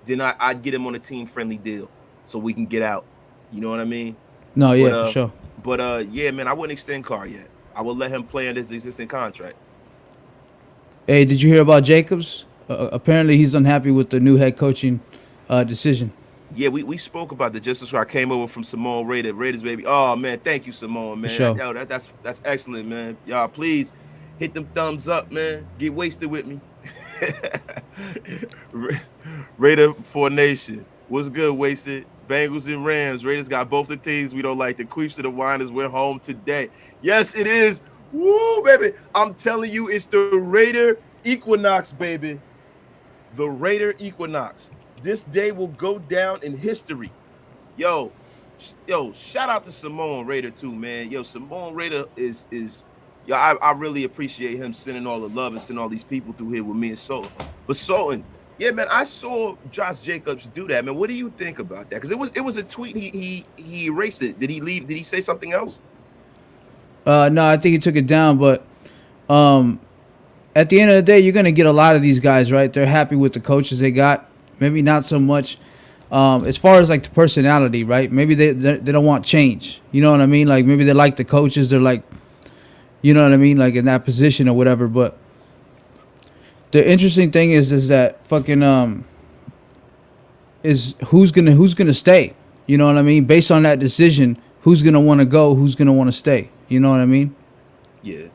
Then I'd get him on a team friendly deal so we can get out. You know what I mean? No, But yeah, for sure. yeah, man, I wouldn't extend Carr yet. I will let him play under his existing contract. Hey, did you hear about Jacobs? Apparently, he's unhappy with the new head coaching decision. Yeah, we spoke about the just I came over from Simone Raiders baby. Oh man, thank you, Simone, For man. sure. Yo, that's excellent, man. Y'all please hit them thumbs up, man. Get wasted with me. Raider for Nation. What's good, wasted? Bengals and Rams. Raiders got both the teams we don't like. The Queefs of the Whiners went home today. Yes, it is. Woo, baby. I'm telling you, it's the Raider Equinox, baby. The Raider Equinox. This day will go down in history. Yo, shout out to Simone Raider too, man. Yo, Simone Raider is yo, I really appreciate him sending all the love and sending all these people through here with me and Sultan. But Sultan, yeah, man, I saw Josh Jacobs do that, man. What do you think about that? Because it was a tweet. He erased it. Did he leave? Did he say something else? No, I think he took it down, but at the end of the day, you're gonna get a lot of these guys, right? They're happy with the coaches they got. Maybe not so much as far as like the personality, right? Maybe they don't want change. You know what I mean? Like maybe they like the coaches. They're like, you know what I mean? Like in that position or whatever. But the interesting thing is that fucking is who's gonna stay? You know what I mean? Based on that decision, who's gonna want to go? Who's gonna want to stay? You know what I mean? Yeah.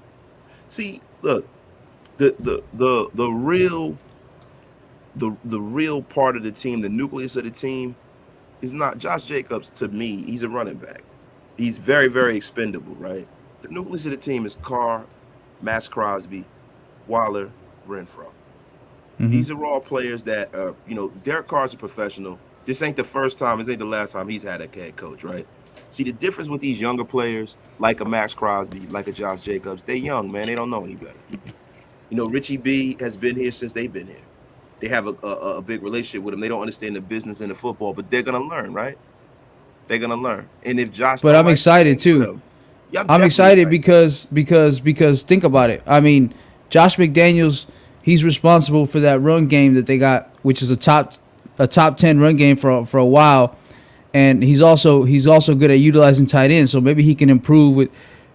See, look, the real part of the team, the nucleus of the team, is not Josh Jacobs. To me, he's a running back. He's very, very expendable, right? The nucleus of the team is Carr, Max Crosby, Waller, Renfro. Mm-hmm. These are all players that Derek Carr's a professional. This ain't the first time, this ain't the last time he's had a head coach, right? See, the difference with these younger players, like a Max Crosby, like a Josh Jacobs, they young, man. They don't know any better. You know, Richie B has been here since they've been here. They have a big relationship with him. They don't understand the business and the football, but they're gonna learn, right? They're gonna learn. And if Josh, but I'm excited too. Yeah, I'm excited because think about it. I mean, Josh McDaniels, he's responsible for that run game that they got, which is a top 10 run game for a while, and he's also good at utilizing tight ends. So maybe he can improve with,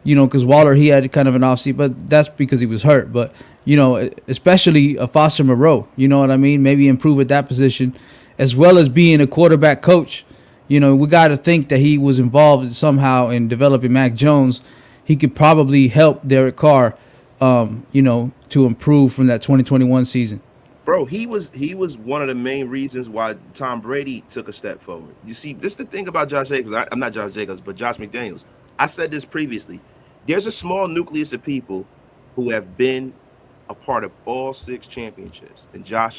because Waller, he had kind of an offseason, but that's because he was hurt. But especially a Foster Moreau, you know what I mean? Maybe improve at that position, as well as being a quarterback coach. We got to think that he was involved somehow in developing Mac Jones. He could probably help Derek Carr, to improve from that 2021 season. Bro, he was one of the main reasons why Tom Brady took a step forward. You see, this is the thing about Josh Jacobs. I'm not Josh Jacobs, but Josh McDaniels. I said this previously. There's a small nucleus of people who have been a part of all 6 championships. And oh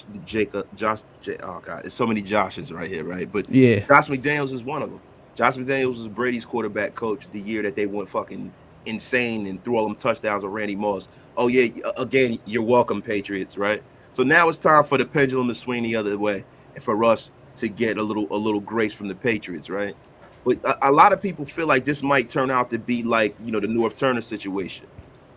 God, there's so many Joshes right here, right? But yeah, Josh McDaniels is one of them. Josh McDaniels was Brady's quarterback coach the year that they went fucking insane and threw all them touchdowns with Randy Moss. Oh yeah, again, you're welcome, Patriots, right? So now it's time for the pendulum to swing the other way and for us to get a little grace from the Patriots, right? But a lot of people feel like this might turn out to be like, the North Turner situation,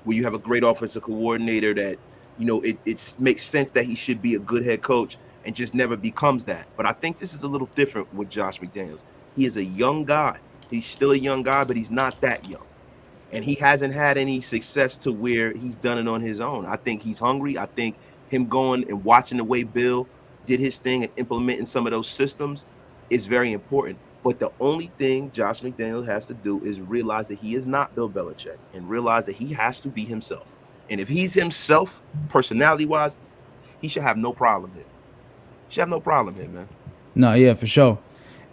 where you have a great offensive coordinator that, it makes sense that he should be a good head coach and just never becomes that. But I think this is a little different with Josh McDaniels. He is a young guy. He's still a young guy, but he's not that young. And he hasn't had any success to where he's done it on his own. I think he's hungry. I think him going and watching the way Bill did his thing and implementing some of those systems is very important. But the only thing Josh McDaniels has to do is realize that he is not Bill Belichick and realize that he has to be himself. And if he's himself, personality-wise, he should have no problem here. Should have no problem here, man. No, yeah, for sure.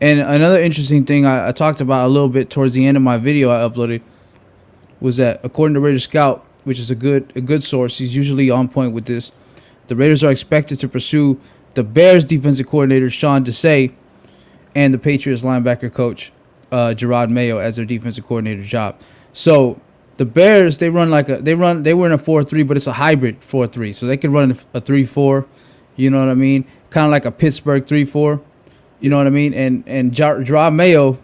And another interesting thing I talked about a little bit towards the end of my video I uploaded was that according to Raider Scout, which is a good source, he's usually on point with this, the Raiders are expected to pursue the Bears defensive coordinator Sean Desai and the Patriots linebacker coach Gerard Mayo as their defensive coordinator job. So the Bears, they were in a 4-3, but it's a hybrid 4-3. So they can run a 3-4, you know what I mean? Kind of like a Pittsburgh 3-4, you know what I mean? And Gerard Mayo,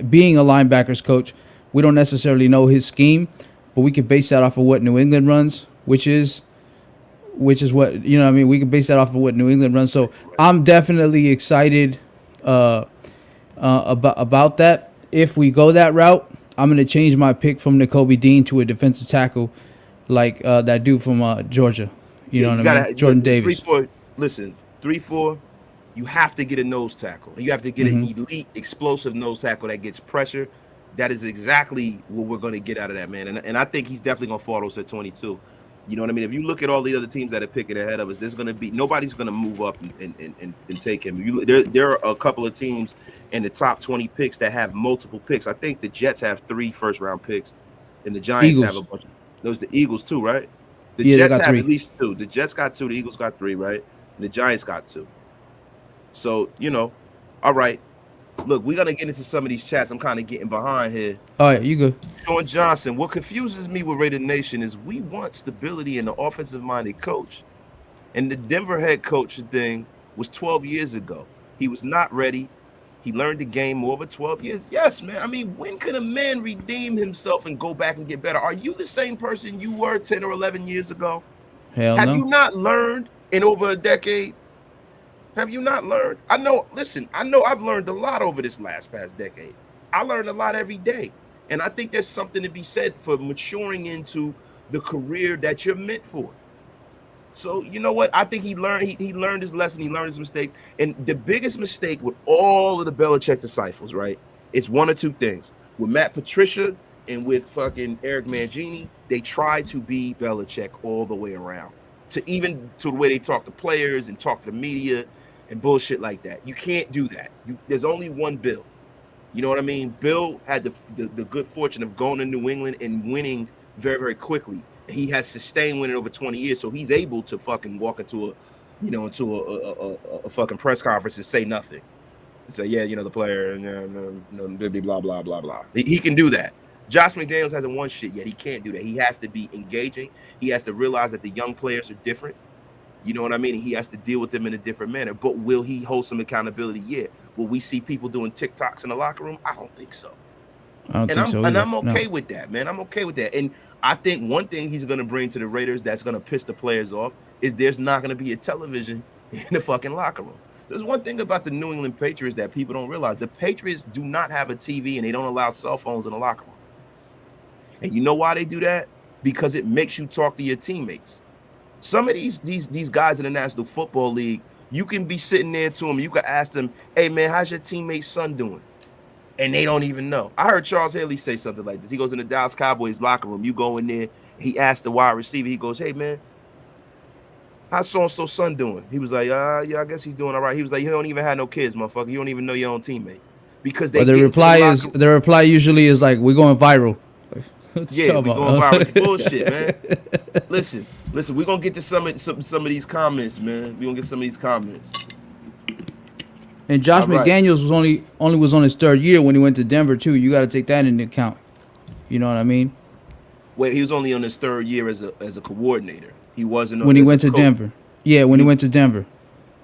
being a linebackers coach, we don't necessarily know his scheme, but we could base that off of what New England runs, which is what, you know what I mean? We can base that off of what New England runs. So I'm definitely excited about that. If we go that route, I'm going to change my pick from Nakobe Dean to a defensive tackle like that dude from Georgia. You know what I mean? Jordan Davis. 3-4, listen, 3-4, you have to get a nose tackle. You have to get an elite, explosive nose tackle that gets pressure. That is exactly what we're going to get out of that, man. And I think he's definitely going to fall those at 22. You know what I mean? If you look at all the other teams that are picking ahead of us, there's going to be nobody's going to move up and take him. There are a couple of teams in the top 20 picks that have multiple picks. I think the Jets have 3 first-round picks, and the Giants have a bunch. Those the Eagles too, right? The Jets have 3. at least 2. The Jets got 2. The Eagles got 3, right? And the Giants got 2. So all right. Look, we're going to get into some of these chats. I'm kind of getting behind here. All right, you good. Sean Johnson, what confuses me with Raider Nation is we want stability in the offensive-minded coach. And the Denver head coach thing was 12 years ago. He was not ready. He learned the game over 12 years. Yes, man. I mean, when can a man redeem himself and go back and get better? Are you the same person you were 10 or 11 years ago? Hell no. Have you not learned in over a decade? Have you not learned? I know I've learned a lot over this past decade. I learned a lot every day. And I think there's something to be said for maturing into the career that you're meant for. So, you know what? I think he learned his lesson. He learned his mistakes. And the biggest mistake with all of the Belichick disciples, right, it's one or two things. With Matt Patricia and with fucking Eric Mangini, they try to be Belichick all the way around. To the way they talk to players and talk to the media and bullshit like that. You can't do that. There's only one Bill. You know what I mean? Bill had the good fortune of going to New England and winning very, very quickly. He has sustained winning over 20 years, so he's able to fucking walk into a fucking press conference and say nothing. And say, yeah, the player, blah, blah, blah, blah. He can do that. Josh McDaniels hasn't won shit yet. He can't do that. He has to be engaging. He has to realize that the young players are different. You know what I mean? He has to deal with them in a different manner. But will he hold some accountability? Yeah. Will we see people doing TikToks in the locker room? I don't think so. I'm okay with that, man. I'm okay with that. And I think one thing he's going to bring to the Raiders that's going to piss the players off is there's not going to be a television in the fucking locker room. There's one thing about the New England Patriots that people don't realize. The Patriots do not have a TV and they don't allow cell phones in the locker room. And you know why they do that? Because it makes you talk to your teammates. Some of these guys in the National Football League, you can be sitting there to them. You can ask them, hey, man, how's your teammate's son doing? And they don't even know. I heard Charles Haley say something like this. He goes in the Dallas Cowboys locker room. You go in there. He asked the wide receiver. He goes, hey, man, how's so-and-so son doing? He was like, yeah, I guess he's doing all right. He was like, you don't even have no kids, motherfucker. You don't even know your own teammate. Because the reply usually is like, we're going viral. Yeah, we're going viral. It's bullshit, man. Listen, we're gonna get to some of these comments, man. We're gonna get some of these comments. And Josh McDaniels was only on his 3rd year when he went to Denver too. You got to take that into account. You know what I mean? Wait, he was only on his 3rd year as a coordinator. He wasn't when he went to Denver. Yeah, when he went to Denver.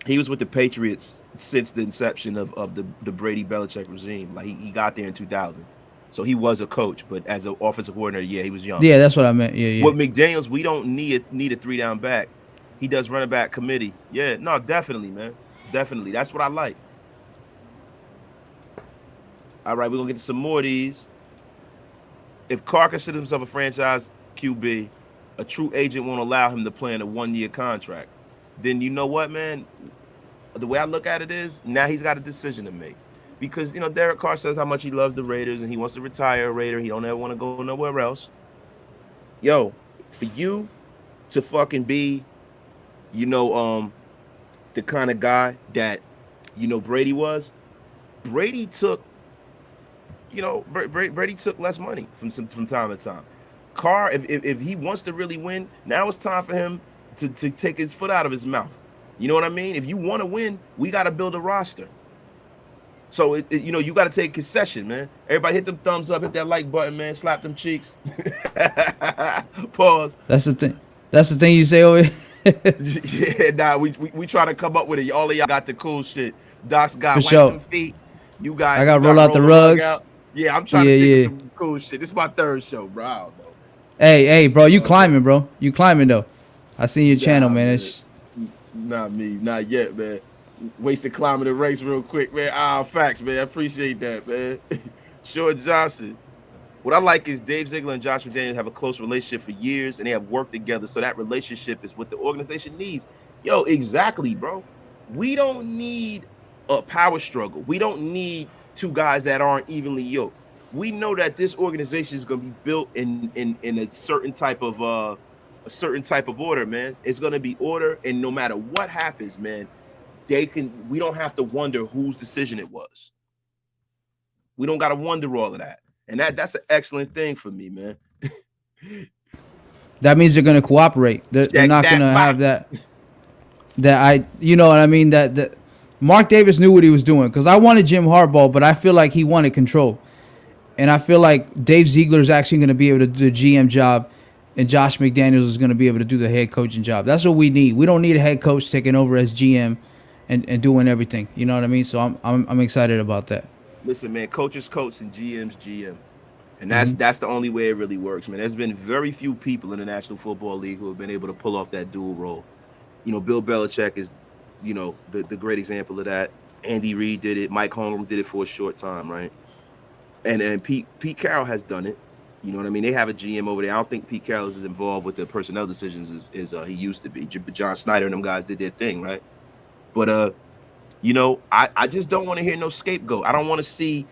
He was with the Patriots since the inception of the Brady Belichick regime. Like he got there in 2000. So he was a coach, but as an offensive coordinator, yeah, he was young. Yeah, that's what I meant. Yeah. With McDaniels, we don't need a 3-down back. He does running back committee. Yeah, no, definitely, man. Definitely. That's what I like. All right, we're going to get to some more of these. If Carr considers himself a franchise QB, a true agent won't allow him to play in a 1-year contract. Then you know what, man? The way I look at it is now he's got a decision to make. Because, Derek Carr says how much he loves the Raiders and he wants to retire a Raider. He don't ever want to go nowhere else. Yo, for you to fucking be, the kind of guy that, Brady was, Brady took, Brady took less money from time to time. Carr, if he wants to really win, now it's time for him to take his foot out of his mouth. You know what I mean? If you want to win, we got to build a roster. So you got to take concession, man. Everybody hit them thumbs up, hit that like button, man. Slap them cheeks. Pause. That's the thing. That's the thing you say over here. Yeah, nah, we try to come up with it. All of y'all got the cool shit. Doc's For got wipe sure. them feet. You I got got roll out roll the the rug rugs. out. Yeah, I'm trying Yeah, to think of yeah. some cool shit. This is my third show, bro. I don't know. Hey, bro, you climbing, bro. You climbing though. I seen your channel, Nah, man. man. It's Not me. Not yet, man. Wasted climbing the race real quick, man. Facts, man. I appreciate that, man. Short Johnson. What I like is Dave Ziegler and Josh McDaniels have a close relationship for years, and they have worked together. So that relationship is what the organization needs. Yo, exactly, bro. We don't need a power struggle. We don't need two guys that aren't evenly yoked. We know that this organization is going to be built in a certain type of order, man. It's going to be order, and no matter what happens, man, we don't have to wonder whose decision it was. We don't got to wonder all of that. And that's an excellent thing for me, man. that means they're gonna cooperate. They're not gonna have that. You know what I mean? That Mark Davis knew what he was doing, because I wanted Jim Harbaugh, but I feel like he wanted control, and I feel like Dave Ziegler is actually going to be able to do the GM job, and Josh McDaniels is going to be able to do the head coaching job. That's what we need. We don't need a head coach taking over as GM and doing everything. You know what I mean? So I'm excited about that. Listen, man, coaches coach and GM's GM. And that's the only way it really works, man. There's been very few people in the National Football League who have been able to pull off that dual role. Bill Belichick is, the great example of that. Andy Reid did it. Mike Holmgren did it for a short time, right? And Pete Carroll has done it. You know what I mean? They have a GM over there. I don't think Pete Carroll is involved with the personnel decisions as he used to be. John Snyder and them guys did their thing, right? But I just don't want to hear no scapegoat. I don't want to see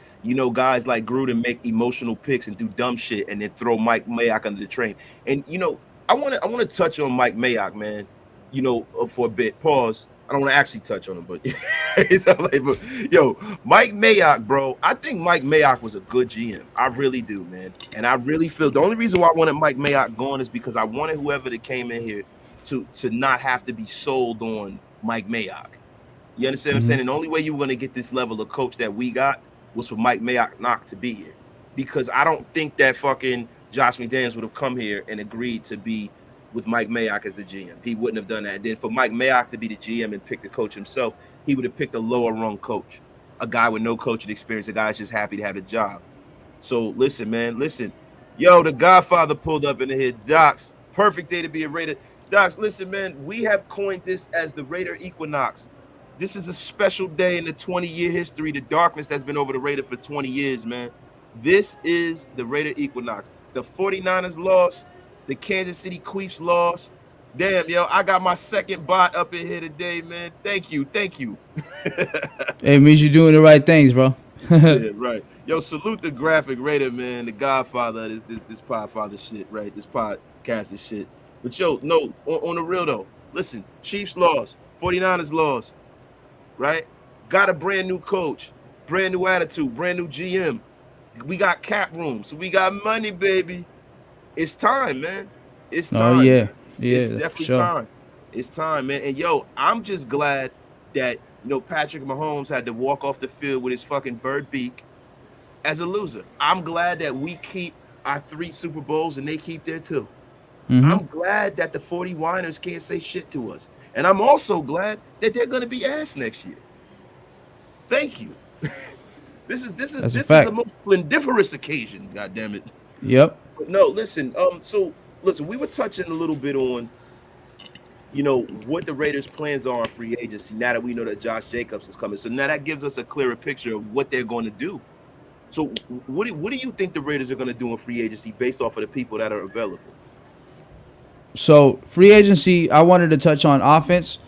guys like Gruden make emotional picks and do dumb shit and then throw Mike Mayock under the train. And I want to touch on Mike Mayock, man. For a bit. Pause. I don't want to actually touch on him, but Mike Mayock, bro. I think Mike Mayock was a good GM. I really do, man. And I really feel the only reason why I wanted Mike Mayock gone is because I wanted whoever that came in here to not have to be sold on Mike Mayock. You understand what I'm saying? And the only way you were going to get this level of coach that we got was for Mike Mayock not to be here. Because I don't think that fucking Josh McDaniels would have come here and agreed to be with Mike Mayock as the GM. He wouldn't have done that. And then for Mike Mayock to be the GM and pick the coach himself, he would have picked a lower rung coach, a guy with no coaching experience, a guy that's just happy to have a job. So listen, man, listen. Yo, the Godfather pulled up in the head. Docs, perfect day to be a Raider. Docs, listen, man, we have coined this as the Raider equinox. This is a special day in the 20-year history, the darkness that's been over the Raider for 20 years, man. This is the Raider equinox. The 49ers lost. The Kansas City Chiefs lost. Damn, yo, I got my second bot up in here today, man. Thank you. It means you're doing the right things, bro. Yeah, right. Yo, salute the graphic Raider, man, the Godfather of this Podfather shit, right? This podcast shit. But yo, no, on the real though, listen, Chiefs lost, 49ers lost, right? Got a brand new coach, brand new attitude, brand new GM. We got cap room, so we got money, baby. It's time, man. It's time. Oh, yeah. Man. Yeah, it's definitely time. It's time, man. And yo, I'm just glad that Patrick Mahomes had to walk off the field with his fucking bird beak as a loser. I'm glad that we keep our 3 Super Bowls and they keep their 2. I'm glad that the 40 whiners can't say shit to us. And I'm also glad that they're gonna be ass next year. Thank you. This is the most splendiferous occasion, God damn it. Yep. But no, listen, we were touching a little bit on what the Raiders' plans are on free agency now that we know that Josh Jacobs is coming. So now that gives us a clearer picture of what they're going to do. So what do you think the Raiders are going to do in free agency based off of the people that are available? So free agency, I wanted to touch on offense.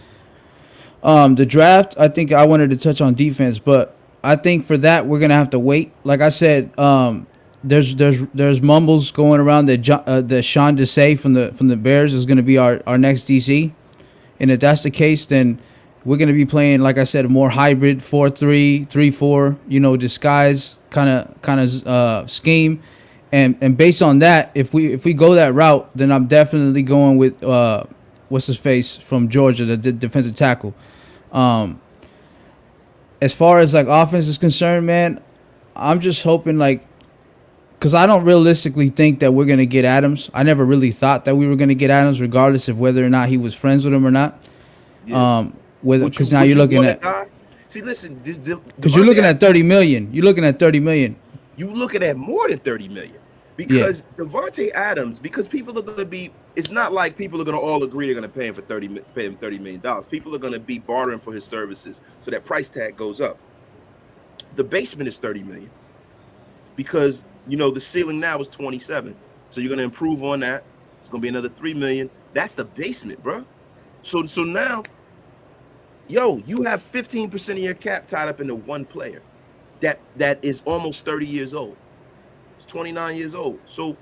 The draft, I think I wanted to touch on defense, but I think for that we're gonna have to wait. Like I said, there's mumbles going around that Sean Desai from the Bears is gonna be our next DC, and if that's the case, then we're gonna be playing, like I said, a more hybrid 4-3, 3-4, disguise kind of scheme. And based on that, if we go that route, then I'm definitely going with what's his face from Georgia, the defensive tackle. as far as like offense is concerned, man, I'm just hoping like, because I don't realistically think that we're gonna get Adams. I never really thought that we were gonna get Adams, regardless of whether or not he was friends with him or not. Yeah. Whether because now you're looking at. See, listen, because you're looking at 30 million. You're looking at 30 million. You looking at more than 30 million. Because Davante Adams, because people are going to be, it's not like people are going to all agree they're going to pay him $30 million. People are going to be bartering for his services, so that price tag goes up. The basement is 30 million because the ceiling now is 27, so you're going to improve on that. It's going to be another 3 million. That's the basement, bro. So now, you have 15% of your cap tied up into one player that is almost 30 years old. 29 years old, so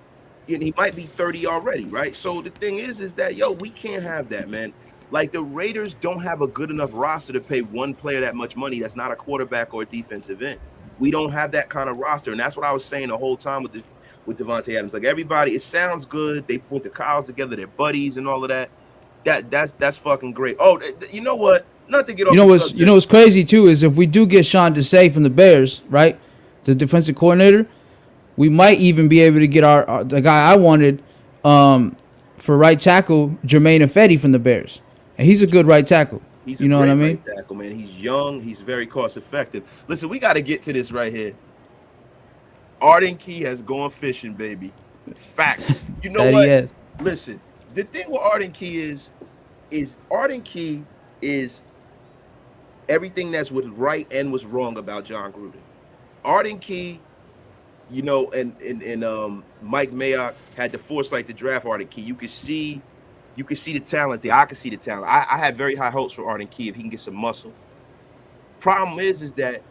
he might be 30 already, right? So the thing is that we can't have that, man. Like, the Raiders don't have a good enough roster to pay one player that much money that's not a quarterback or a defensive end. We don't have that kind of roster, and that's what I was saying the whole time with Davante Adams. Like, everybody, it sounds good. They went to college together, they're buddies and all of that. That's fucking great. Oh, you know what? Not to get off the subject. You know what's crazy too is if we do get Sean Desai from the Bears, right, the defensive coordinator, we might even be able to get the guy I wanted for right tackle, Jermaine Ifedi from the Bears, and he's a good right tackle. He's a great right tackle, man. He's young. He's very cost effective. Listen, we got to get to this right here. Arden Key has gone fishing, baby. Fact. You know what? Listen, the thing with Arden Key is Arden Key is everything that's what's right and what's wrong about John Gruden. Arden Key. And Mike Mayock had the foresight to draft Arden Key. You could see the talent there. I could see the talent. I had very high hopes for Arden Key if he can get some muscle. Problem is that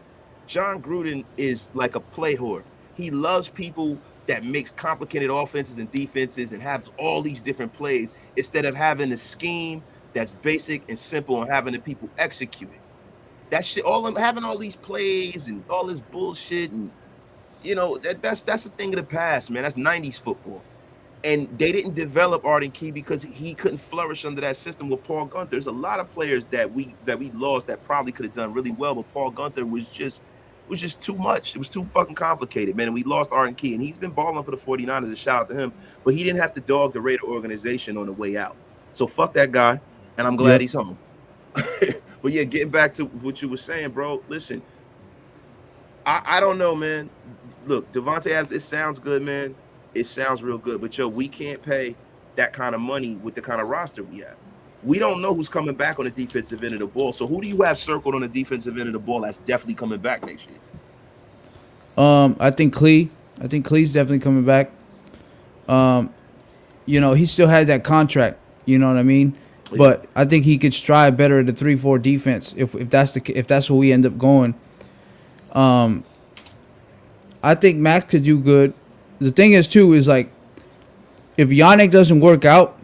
John Gruden is like a play whore. He loves people that makes complicated offenses and defenses and has all these different plays instead of having a scheme that's basic and simple and having the people execute it. That shit, having all these plays and all this bullshit and that's a thing of the past, man. That's 90s football. And they didn't develop Arden Key because he couldn't flourish under that system with Paul Gunther. There's a lot of players that we lost that probably could have done really well, but Paul Gunther was just too much. It was too fucking complicated, man. And we lost Arden Key, and he's been balling for the 49ers. A shout out to him, but he didn't have to dog the Raider organization on the way out. So fuck that guy, and I'm glad he's home. But yeah, getting back to what you were saying, bro. Listen, I don't know, man. Look, Davante Adams, it sounds good, man. It sounds real good. But, we can't pay that kind of money with the kind of roster we have. We don't know who's coming back on the defensive end of the ball. So who do you have circled on the defensive end of the ball that's definitely coming back next year? I think Clee. I think Clee's definitely coming back. He still had that contract. You know what I mean? Yeah. But I think he could strive better at the 3-4 defense if that's where we end up going. I think Max could do good. The thing is, too, is like if Yannick doesn't work out,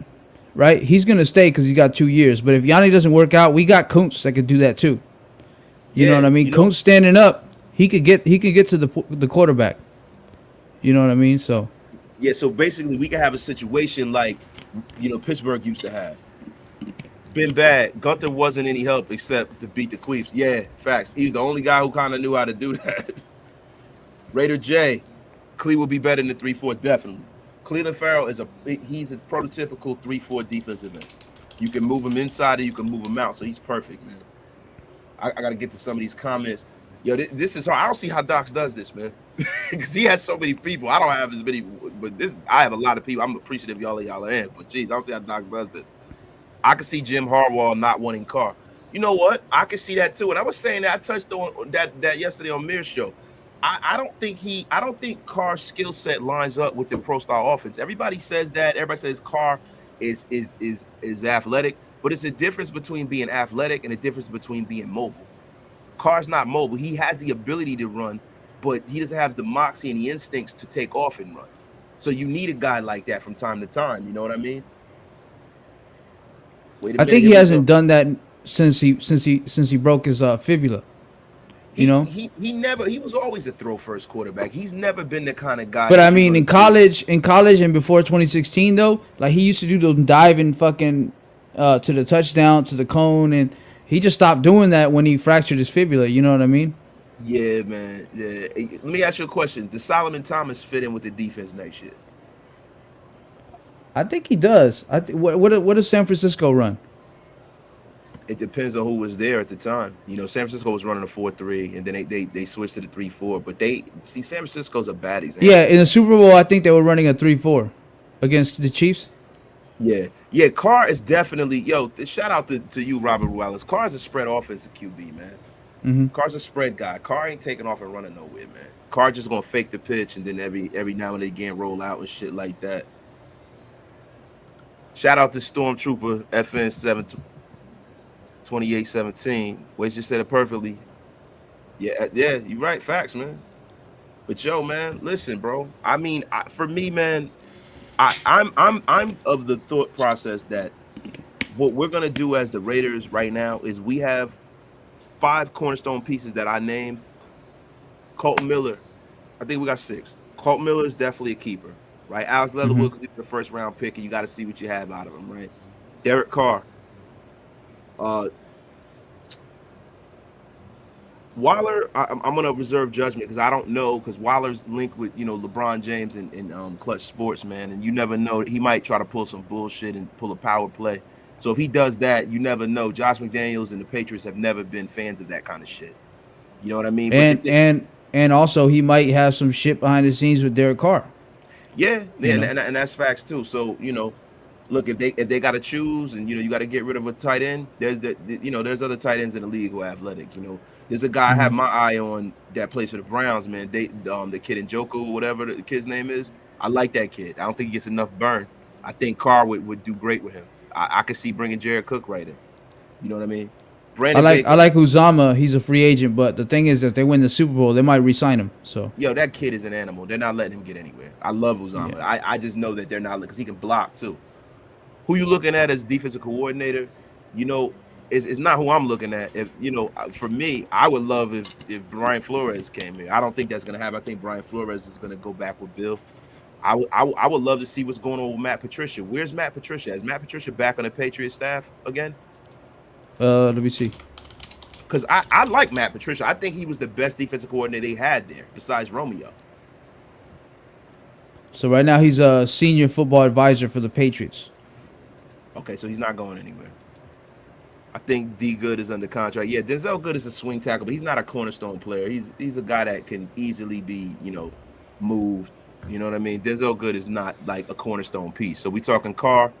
right, he's going to stay because he's got 2 years. But if Yannick doesn't work out, we got Kuntz that could do that, too. You know what I mean? Kuntz standing up, he could get to the quarterback. You know what I mean? So. Yeah, so basically we could have a situation like, Pittsburgh used to have. Been bad. Gunther wasn't any help except to beat the Queefs. Yeah, facts. He's the only guy who kind of knew how to do that. Raider J, Clee will be better than the 3-4, definitely. Cleveland Farrell he's a prototypical 3-4 defensive end. You can move him inside or you can move him out, so he's perfect, man. I got to get to some of these comments. This is hard. I don't see how Docs does this, man, because he has so many people. I don't have as many, but I have a lot of people. I'm appreciative y'all are in, but geez, I don't see how Docs does this. I can see Jim Harbaugh not wanting Carr. You know what? I can see that too. And I was saying that I touched on that yesterday on Mir's show. I don't think Carr's skill set lines up with the pro style offense. Everybody says that. Everybody says Carr is athletic, but it's a difference between being athletic and a difference between being mobile. Carr's not mobile. He has the ability to run, but he doesn't have the moxie and the instincts to take off and run. So you need a guy like that from time to time. You know what I mean? I think he hasn't done that since he broke his fibula. He was always a throw first quarterback. He's never been the kind of guy. But I mean, in college and before 2016 though, like he used to do those diving fucking to the touchdown, to the cone, he just stopped doing that when he fractured his fibula. You know what I mean? Yeah, man. Yeah. Let me ask you a question. Does Solomon Thomas fit in with the defense next year? I think he does. What does San Francisco run? It depends on who was there at the time. San Francisco was running a 4-3, and then they switched to the 3-4. But they see San Francisco's a bad Yeah, example. in the Super Bowl, I think they were running a 3-4 against the Chiefs. Yeah, yeah. Carr is definitely Shout out to you, Robert Wallace. Carr's a spread offensive QB, man. Mm-hmm. Carr's a spread guy. Carr ain't taking off and running nowhere, man. Carr just gonna fake the pitch and then every now and again roll out and shit like that. Shout out to Stormtrooper FN 2817. Wes just said it perfectly. Yeah, yeah, you're right. Facts, man. But man, listen, bro. I mean, for me, man, I'm of the thought process that what we're gonna do as the Raiders right now is we have 5 cornerstone pieces that I named. Colton Miller, I think we got 6. Colton Miller is definitely a keeper, right? Alex Leatherwood, because he's the first round pick, and you got to see what you have out of him, right? Derek Carr, Waller, I'm gonna reserve judgment because I don't know, because Waller's linked with LeBron James and Clutch Sports, man, and you never know, he might try to pull some bullshit and pull a power play. So if he does that, you never know. Josh McDaniels and the Patriots have never been fans of that kind of shit. You know what I mean? And also he might have some shit behind the scenes with Derek Carr. Yeah, and that's facts too. So look, if they got to choose, and you got to get rid of a tight end, there's other tight ends in the league who are athletic. There's a guy I have my eye on that plays for the Browns, man. The kid in Njoku, whatever the kid's name is. I like that kid. I don't think he gets enough burn. I think Carr would do great with him. I could see bringing Jared Cook right in. You know what I mean? I like Uzama. He's a free agent, but the thing is, if they win the Super Bowl, they might re-sign him. So that kid is an animal. They're not letting him get anywhere. I love Uzama. Yeah. I just know that they're not, because he can block too. Who you looking at as defensive coordinator? It's not who I'm looking at. If for me, I would love if Brian Flores came here. I don't think that's gonna happen. I think Brian Flores is gonna go back with Bill. I would love to see what's going on with Matt Patricia. Where's Matt Patricia? Is Matt Patricia back on the Patriots staff again? Let me see. Because I like Matt Patricia. I think he was the best defensive coordinator they had there, besides Romeo. So right now he's a senior football advisor for the Patriots. Okay, so he's not going anywhere. I think D. Good is under contract. Yeah, Denzel Good is a swing tackle, but he's not a cornerstone player. He's a guy that can easily be, moved. You know what I mean? Denzel Good is not like a cornerstone piece. So we're talking Carr,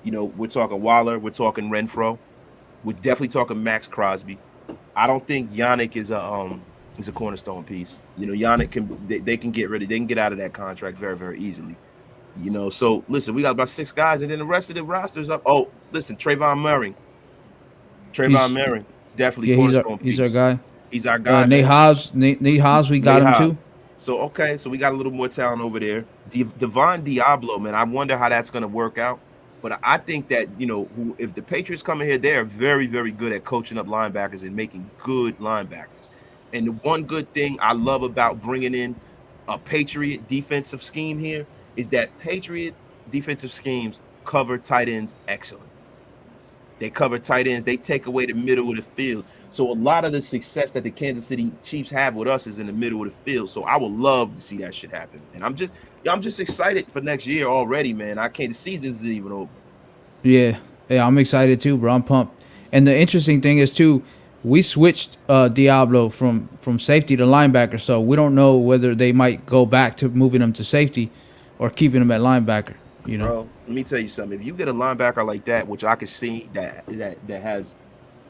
we're talking Waller, we're talking Renfro. We're definitely talking Max Crosby. I don't think Yannick is a cornerstone piece. Yannick they can get rid of. They can get out of that contract very, very easily. So listen, we got about 6 guys, and then the rest of the roster's up. Oh, listen, Trayvon Merring, definitely cornerstone piece. He's our guy. He's our guy. Nate Hobbs, we got him too. So okay, so we got a little more talent over there. Devon Diablo, man, I wonder how that's going to work out. But I think that, if the Patriots come in here, they are very, very good at coaching up linebackers and making good linebackers. And the one good thing I love about bringing in a Patriot defensive scheme here is that Patriot defensive schemes cover tight ends excellent. They cover tight ends. They take away the middle of the field. So a lot of the success that the Kansas City Chiefs have with us is in the middle of the field. So I would love to see that shit happen. And I'm just excited for next year already, man. The season's even over. Yeah, I'm excited too, bro. I'm pumped. And the interesting thing is too, we switched Diablo from safety to linebacker, so we don't know whether they might go back to moving him to safety or keeping him at linebacker. Bro, let me tell you something. If you get a linebacker like that, which I could see that has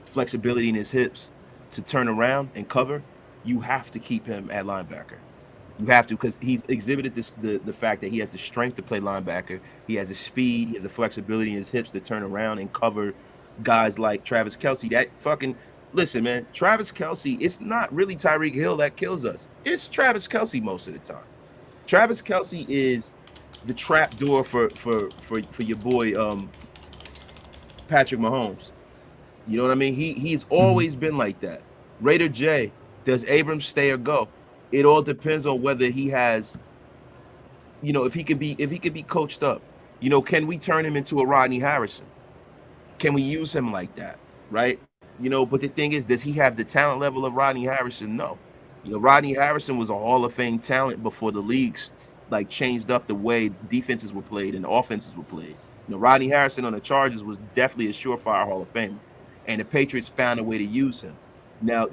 flexibility in his hips to turn around and cover, you have to keep him at linebacker. You have to, because he's exhibited the fact that he has the strength to play linebacker. He has the speed. He has the flexibility in his hips to turn around and cover guys like Travis Kelce. Listen, man, Travis Kelce, it's not really Tyreek Hill that kills us. It's Travis Kelce most of the time. Travis Kelce is the trap door for your boy Patrick Mahomes. You know what I mean? He's always been like that. Raider J, does Abrams stay or go? It all depends on whether he has, if he could be coached up. Can we turn him into a Rodney Harrison? Can we use him like that? Right? But the thing is, does he have the talent level of Rodney Harrison? No. Rodney Harrison was a Hall of Fame talent before the league like changed up the way defenses were played and offenses were played. Rodney Harrison on the Chargers was definitely a surefire Hall of Famer, and the Patriots found a way to use him. Now,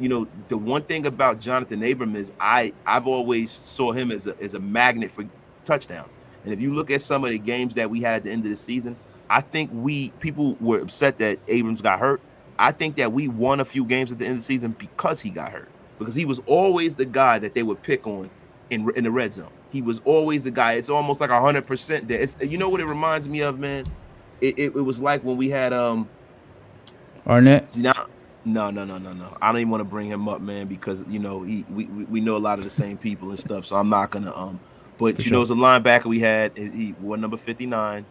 the one thing about Jonathan Abram is I've always saw him as a magnet for touchdowns. And if you look at some of the games that we had at the end of the season, I think people were upset that Abrams got hurt. I think that we won a few games at the end of the season because he got hurt. Because he was always the guy that they would pick on in the red zone. He was always the guy. It's almost like 100% there. You know what it reminds me of, man? It was like when we had Arnett. No. I don't even want to bring him up, man, because we know a lot of the same people and stuff. So I'm not gonna But as a linebacker we had, he wore number 59,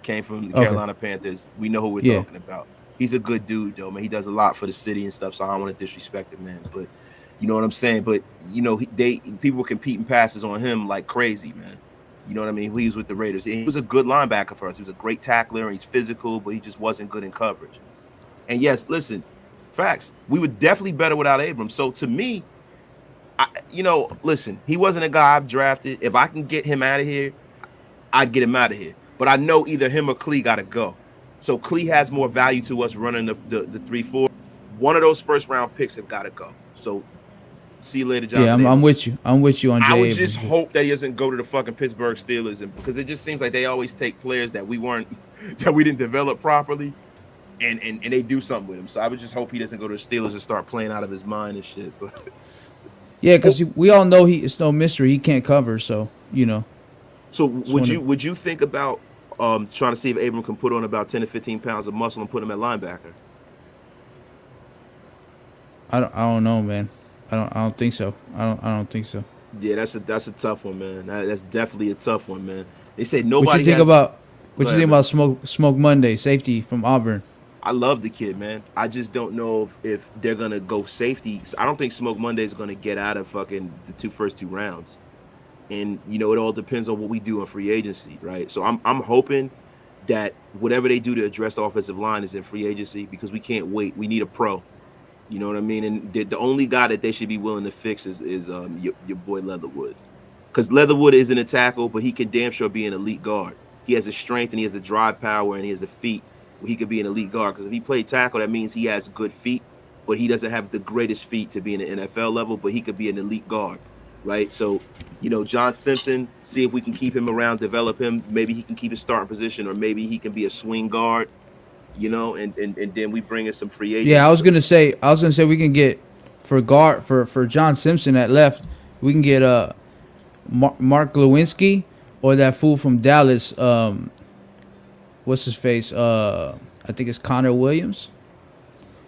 came from the Carolina Panthers. We know who we're talking about. He's a good dude, though, man. He does a lot for the city and stuff. So I don't want to disrespect him, man. But you know what I'm saying. But people were competing passes on him like crazy, man. You know what I mean? He was with the Raiders. And he was a good linebacker for us. He was a great tackler, and he's physical, but he just wasn't good in coverage. And yes, listen, facts. We were definitely better without Abrams. So to me, listen, he wasn't a guy I've drafted. If I can get him out of here, I'd get him out of here. But I know either him or Klee got to go. So Klee has more value to us running the 3-4. One of those first round picks have got to go. So see you later, John. Yeah, I'm with you. I'm with you on Jay I would Abrams. just hope that he doesn't go to the fucking Pittsburgh Steelers, because it just seems like they always take players that we didn't develop properly. And they do something with him. So I would just hope he doesn't go to the Steelers and start playing out of his mind and shit. But yeah, because we all know it's no mystery. He can't cover, so So would you think about trying to see if Abram can put on about 10 to 15 pounds of muscle and put him at linebacker? I don't know, man. I don't think so. I don't think so. Yeah, that's a tough one, man. That's definitely a tough one, man. They say nobody. What you think about Smoke Monday, safety from Auburn? I love the kid, man. I just don't know if they're gonna go safety. I don't think Smoke Monday is gonna get out of fucking the first two rounds. And it all depends on what we do in free agency, right? So I'm hoping that whatever they do to address the offensive line is in free agency, because we can't wait. We need a pro. You know what I mean? And the only guy that they should be willing to fix is your boy Leatherwood, because Leatherwood isn't a tackle, but he can damn sure be an elite guard. He has the strength and he has the drive power and he has the feet where he could be an elite guard. Because if he played tackle, that means he has good feet, but he doesn't have the greatest feet to be in the NFL level. But he could be an elite guard, right? So, John Simpson, see if we can keep him around, develop him. Maybe he can keep his starting position, or maybe he can be a swing guard. And then we bring in some free agents. Yeah, I was gonna say we can get for John Simpson at left, we can get Mark Lewinsky or that fool from Dallas. What's his face? I think it's Connor Williams.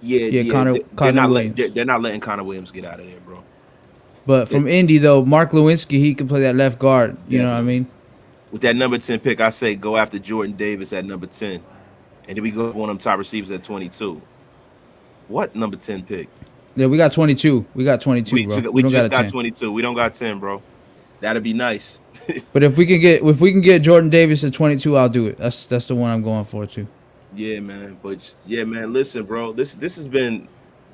Yeah. Connor Williams. They're not letting Connor Williams get out of there, bro. But from Indy though, Mark Lewinsky, he can play that left guard. You know what I mean? With that number 10 pick, I say go after Jordan Davis at number 10. And then we go for one of them top receivers at 22. What number 10 pick? Yeah, we got 22. We got 22, bro. We just got 22. We don't got 10, bro. That'd be nice. But if we can get Jordan Davis at 22, I'll do it. That's the one I'm going for too. Yeah, man. But yeah, man. Listen, bro. This has been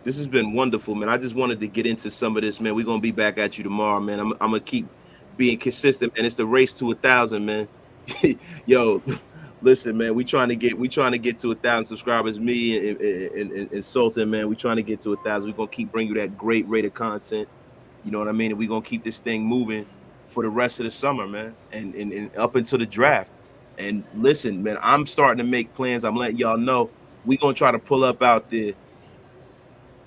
wonderful, man. I just wanted to get into some of this, man. We're gonna be back at you tomorrow, man. I'm gonna keep being consistent, and it's the race to 1,000, man. Yo. Listen, man, we trying to get to 1,000 subscribers. Me and Sultan, man, we trying to get to 1,000. We're gonna keep bringing you that great rate of content. You know what I mean? And we're gonna keep this thing moving for the rest of the summer, man, and up until the draft. And listen, man, I'm starting to make plans. I'm letting y'all know we're gonna try to pull up out there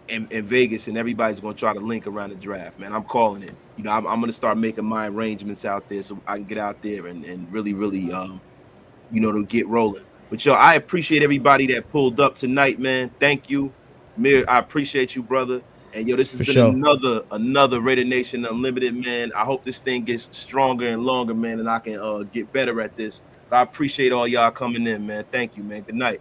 in Vegas, and everybody's gonna try to link around the draft, man. I'm calling it. I'm gonna start making my arrangements out there so I can get out there and really to get rolling. But yo, I appreciate everybody that pulled up tonight, man. Thank you, Mir. I appreciate you, brother. And yo, this has been another Raider Nation Unlimited, man. I hope this thing gets stronger and longer, man, and I can get better at this. But I appreciate all y'all coming in, man. Thank you, man. Good night.